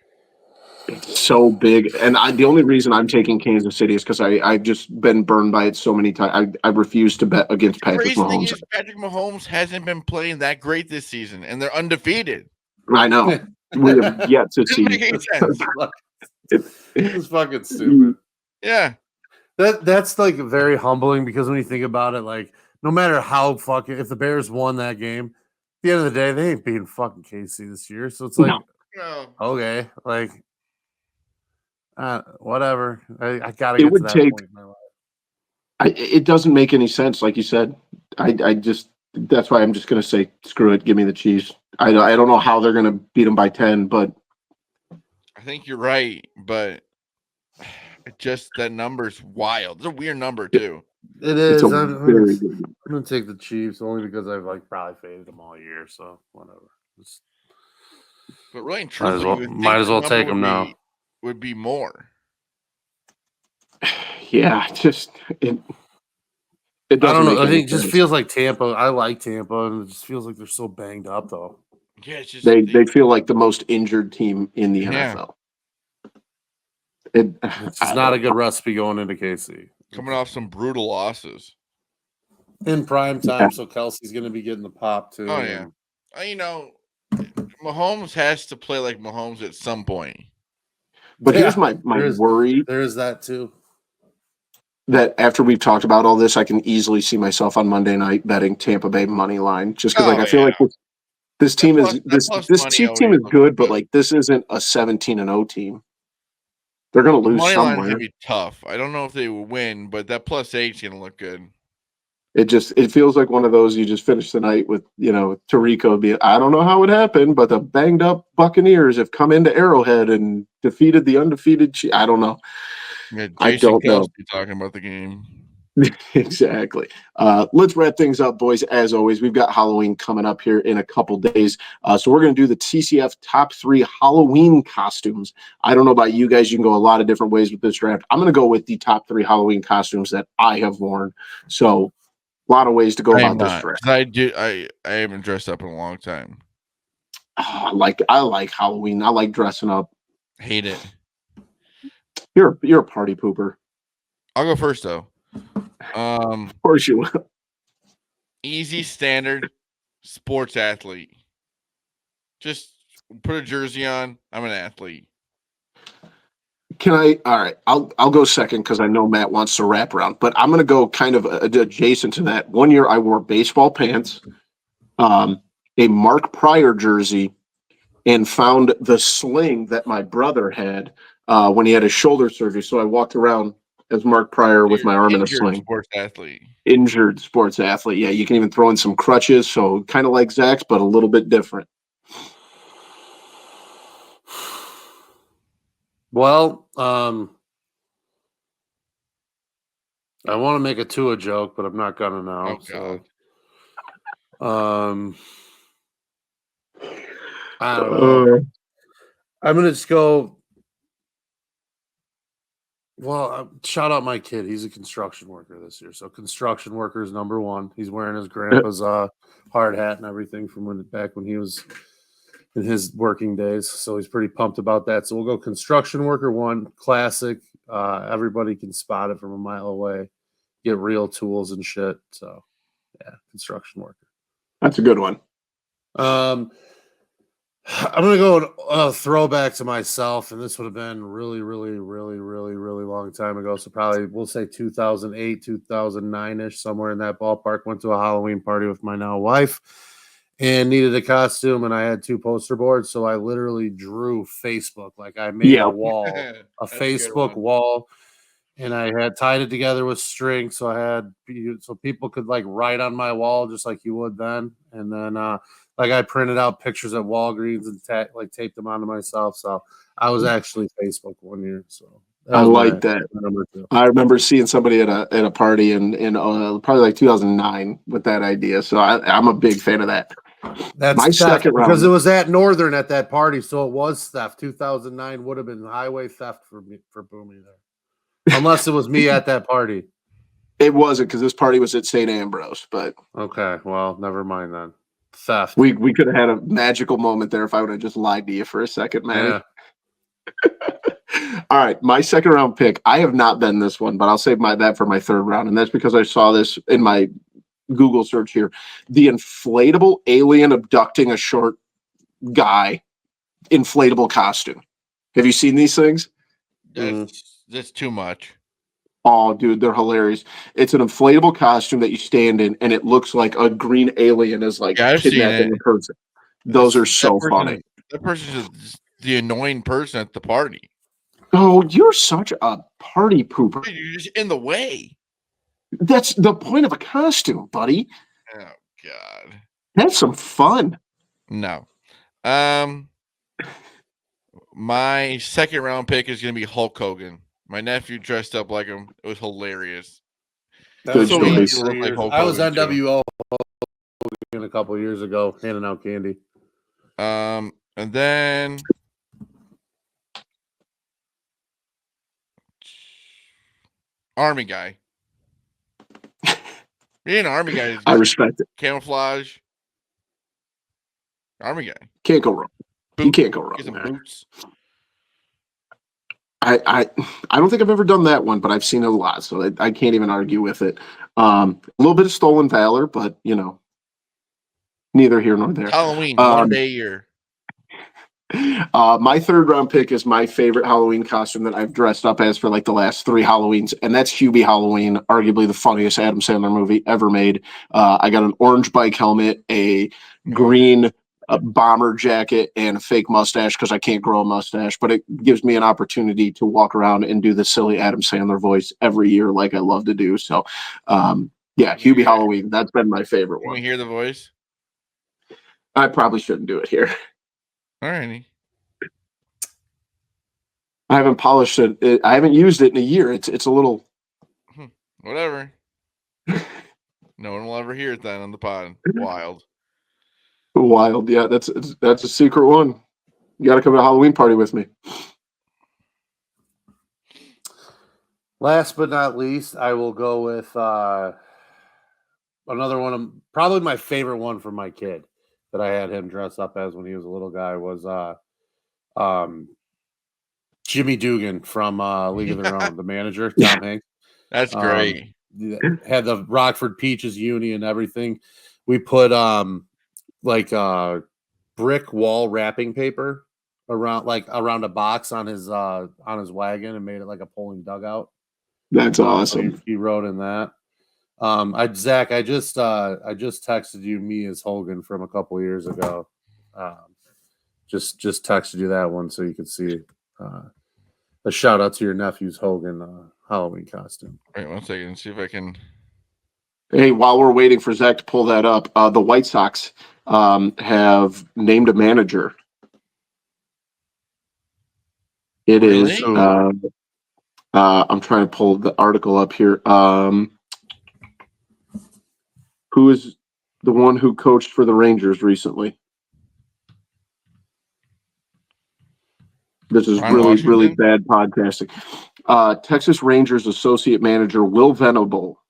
It's so big. And the only reason I'm taking Kansas City is because I've just been burned by it so many times. I refuse to bet against Patrick Mahomes. Thing is, Patrick Mahomes hasn't been playing that great this season, and they're undefeated. I know. We have yet to see. It's fucking stupid. Yeah. That's like very humbling because when you think about it, like no matter how if the Bears won that game, at the end of the day, they ain't beating fucking KC this year. So it's like, No. okay, like Whatever. I got to It get to would that take. point in my life. It doesn't make any sense, like you said. I just that's why I'm just gonna say screw it, give me the Chiefs. I don't know how they're gonna beat them by 10, but I think you're right, but that number's wild. It's a weird number too. It it's a is. I'm very good. going to take the Chiefs only because I've probably faded them all year. So whatever. But really and truthfully, you would Might think as the well number take them now. would be more. Yeah, just it I doesn't don't know. make I any think it just sense. feels like Tampa. I like Tampa, and it just feels like they're so banged up, though. Yeah, it's just They feel like the most injured team in the Yeah. NFL. It's just not a good recipe going into KC. Coming off some brutal losses. In prime time, so Kelsey's going to be getting the pop, too. Oh, yeah. Mahomes has to play like Mahomes at some point. But here's my worry. There is that, too. That after we've talked about all this, I can easily see myself on Monday night betting Tampa Bay money line, just because I feel like this team is this Chiefs team is good, but this isn't a 17-0 team. They're going to lose money somewhere. Line's gonna be tough. I don't know if they will win, but that +8's gonna look good. It feels like one of those you just finish the night with, Tirico I don't know how it happened, but the banged up Buccaneers have come into Arrowhead and defeated the undefeated Chiefs. I don't know. Yeah, I don't know. Talking about the game. Exactly. Let's wrap things up, boys. As always, we've got Halloween coming up here in a couple days. So we're going to do the TCF top 3 Halloween costumes. I don't know about you guys. You can go a lot of different ways with this draft. I'm going to go with the top 3 Halloween costumes that I have worn. So a lot of ways to go about this draft. I haven't dressed up in a long time. I like Halloween. I like dressing up. Hate it. You're a party pooper. I'll go first though. Of course you will. Easy standard sports athlete. Just put a jersey on. I'm an athlete. All right. I'll go second because I know Matt wants to wrap around, but I'm going to go kind of adjacent to that. One year I wore baseball pants, a Mark Pryor jersey, and found the sling that my brother had when he had his shoulder surgery. So I walked around as Mark Pryor with my arm in a sling. Sports athlete. Injured sports athlete. Yeah, you can even throw in some crutches. So kind of like Zach's, but a little bit different. Well, I want to make a Tua joke, but I'm not gonna now. I don't know. I'm gonna just go. Well, shout out my kid. He's a construction worker this year, so construction worker is number one. He's wearing his grandpa's hard hat and everything from back when he was in his working days. So he's pretty pumped about that. So we'll go construction worker 1, classic. Everybody can spot it from a mile away. Get real tools and shit. So yeah, construction worker. That's a good one. I'm going to go a throwback to myself, and this would have been really, really, really, really, really long time ago. So probably we'll say 2008, 2009-ish, somewhere in that ballpark. Went to a Halloween party with my now wife and needed a costume, and I had 2 poster boards. So I literally drew Facebook. Like I made a wall, a Facebook wall, and I had tied it together with string. So people could write on my wall just like you would then. And then, I printed out pictures at Walgreens and taped them onto myself. So I was actually Facebook one year. So I like that. Number 2. I remember seeing somebody at a party in probably 2009 with that idea. So I'm a big fan of that. That's my second round because it was at Northern at that party, so it was theft. 2009 would have been highway theft for Boomy there, unless it was me at that party. It wasn't because this party was at St. Ambrose. But okay, well, never mind then. Theft. We could have had a magical moment there if I would have just lied to you for a second, man. Yeah. All right, my second round pick. I have not been this one, but I'll save that for my third round, and that's because I saw this in my Google search here. The inflatable alien abducting a short guy inflatable costume. Have you seen these things? That's too much. Oh, dude, they're hilarious. It's an inflatable costume that you stand in, and it looks like a green alien is kidnapping a person. Those are so funny. That person is the annoying person at the party. Oh, you're such a party pooper. Dude, you're just in the way. That's the point of a costume, buddy. Oh God. Have some fun. No. My second round pick is gonna be Hulk Hogan. My nephew dressed up like him. It was hilarious. That Good was So me choice. easy to for look like years. Hulk I was Hogan, too. NWO a couple years ago, handing out candy. And then Army guy. Being an Army guy is I respect it. camouflage. Army guy. Can't go wrong. You can't go wrong. Get some man. boots. I don't think I've ever done that one, but I've seen it a lot, so I can't even argue with it. A little bit of stolen valor, but neither here nor there. Halloween, 1 day a year. My third round pick is my favorite Halloween costume that I've dressed up as for like the last 3 Halloweens, and that's Hubie Halloween, arguably the funniest Adam Sandler movie ever made. I got an orange bike helmet, a green bomber jacket, and a fake mustache because I can't grow a mustache, but it gives me an opportunity to walk around and do the silly Adam Sandler voice every year like I love to do. So, Hubie Halloween, that's been my favorite Can one. we hear the voice? I probably shouldn't do it here. All righty. I haven't polished it. I haven't used it in a year. It's a little whatever. No one will ever hear it then on the pod. Wild. Yeah, that's a secret one. You got to come to a Halloween party with me. Last but not least, I will go with another one of probably my favorite one for my kid that I had him dress up as when he was a little guy was Jimmy Dugan from League of Their Own, the manager, Tom Hanks. That's great. Had the Rockford Peaches uni and everything. We put brick wall wrapping paper around a box on his wagon and made it like a polling dugout. That's awesome. He rode in that. Zach, I just texted you me as Hogan from a couple years ago. Just texted you that one so you could see a shout out to your nephew's Hogan Halloween costume. Wait 1 second. See if I can. Hey, while we're waiting for Zach to pull that up, the White Sox have named a manager. It Really? is. I'm trying to pull the article up here. Who is the one who coached for the Rangers recently? This is Ron really, Washington? really bad podcasting. Texas Rangers associate manager Will Venable.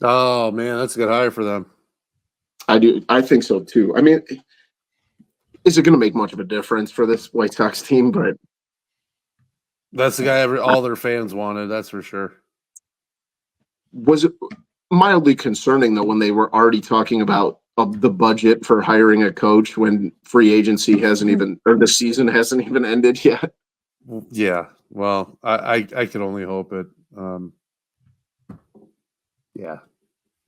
Oh man, that's a good hire for them. I think so too. I mean, is it going to make much of a difference for this White Sox team? But that's the guy all their fans wanted. That's for sure. Was it mildly concerning though when they were already talking about the budget for hiring a coach when free agency the season hasn't even ended yet? Yeah. Well, I can only hope it. Yeah.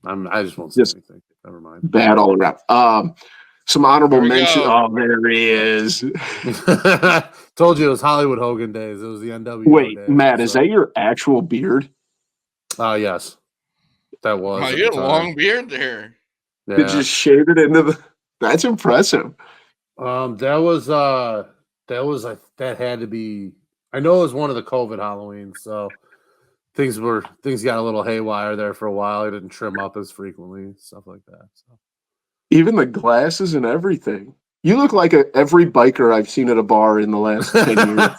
I just won't say anything. Never mind. Bad all around. Some honorable mention. Go. Oh, there he is. Told you it was Hollywood Hogan days. It was the NWO Wait, days. Matt, is that your actual beard? Yes. That was. Oh, you had a long beard there. Yeah. You just shaved it into the. That's impressive. That had to be. I know it was one of the COVID Halloweens, so things got a little haywire there for a while. I didn't trim up as frequently, stuff like that. So. Even the glasses and everything. You look like every biker I've seen at a bar in the last 10 years.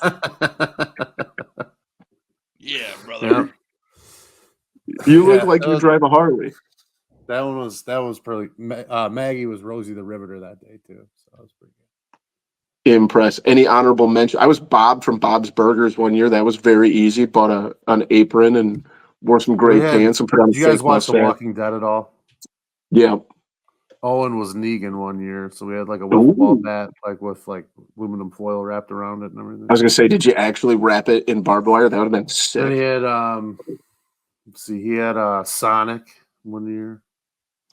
Yeah, brother. Yeah. You look like you drive a Harley. That one was pretty. Maggie was Rosie the Riveter that day too, so that was pretty good. Impressed. Any honorable mention? I was Bob from Bob's Burgers one year. That was very easy. Bought an apron and wore some gray pants and put on. Did you guys watch The Walking Dead at all? Yeah. Owen was Negan one year, so we had like a wiffle ball bat, with aluminum foil wrapped around it and everything. I was gonna say, did you actually wrap it in barbed wire? That would have been sick. And he had he had Sonic one year.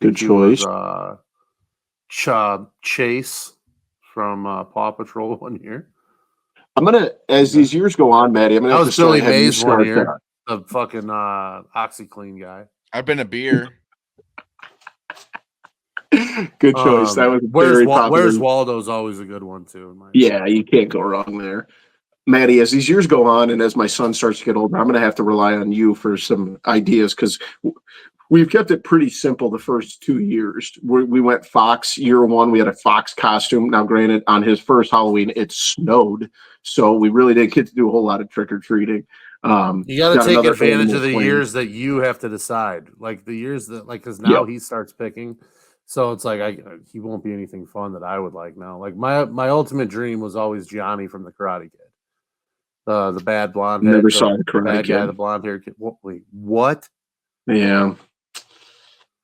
Good choice. Chase from Paw Patrol one year. I'm gonna, as these years go on, Maddie, I'm gonna That have was to start Billy having you Mays one start year, the fucking OxyClean guy. I've been a beer. Good choice. That was very popular. Where's Waldo's always a good one too. Yeah, you can't go wrong there. Maddie, as these years go on and as my son starts to get older, I'm going to have to rely on you for some ideas because we've kept it pretty simple the first 2 years. We went Fox year one. We had a Fox costume. Now, granted, on his first Halloween, it snowed. So we really didn't get to do a whole lot of trick or treating. You got to take advantage of the years that you have to decide. Like the years that, like, because now he starts picking. So it's like he won't be anything fun that I would like now. Like my ultimate dream was always Johnny from the Karate Kid. The bad blonde head. Never saw the Karate bad Kid. guy, the blonde hair kid. Wait, what? Yeah.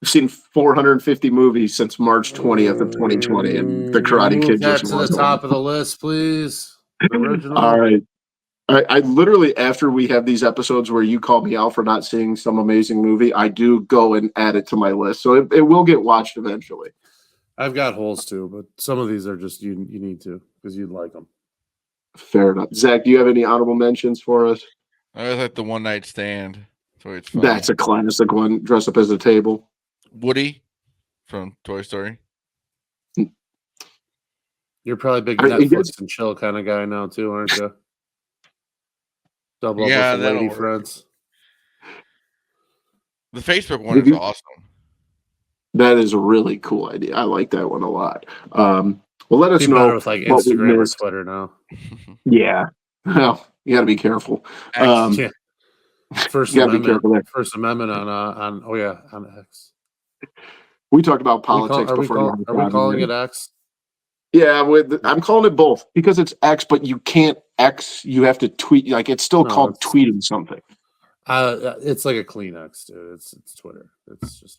I've seen 450 movies since March 20th of 2020, and the Karate Kid just to the wasn't top of the list, please. The original. All right. I literally, after we have these episodes where you call me out for not seeing some amazing movie, I do go and add it to my list. So it will get watched eventually. I've got holes too, but some of these are just you need to because you'd like them. Fair enough. Zach, do you have any honorable mentions for us? I was like the One Night Stand. So it's funny. That's a classic one. Dress up as a table. Woody from Toy Story. You're probably a big Netflix and chill kind of guy now too, aren't you? Double up with the lady friends. The Facebook one is awesome. That is a really cool idea. I like that one a lot. Well, let us know with like Instagram or Twitter now. Yeah. Well, you got to be careful. Yeah. First you got to be careful there. First Amendment on X. We talked about politics before. Are we calling it X? Yeah, I'm calling it both because it's X, but you can't X. You have to tweet. Like it's still called tweeting something. It's like a clean X, dude. It's Twitter. It's just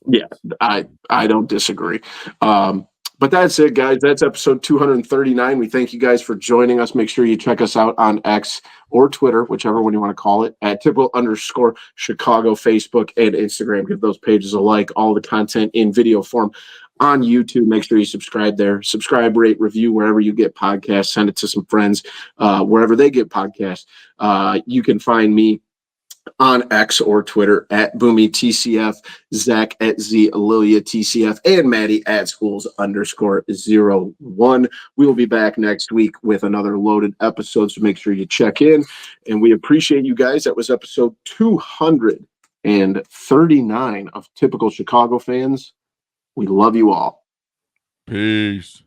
I don't disagree. But that's it, guys. That's episode 239. We thank you guys for joining us. Make sure you check us out on X or Twitter, whichever one you want to call it, at @typical_Chicago, Facebook, and Instagram. Give those pages a like. All the content in video form on YouTube. Make sure you subscribe there. Subscribe, rate, review wherever you get podcasts. Send it to some friends wherever they get podcasts. You can find me on X or Twitter at Boomy TCF, Zach at Z Lilia TCF, and Maddie at schools_01. We will be back next week with another loaded episode, so make sure you check in. And we appreciate you guys. That was episode 239 of Typical Chicago Fans. We love you all. Peace.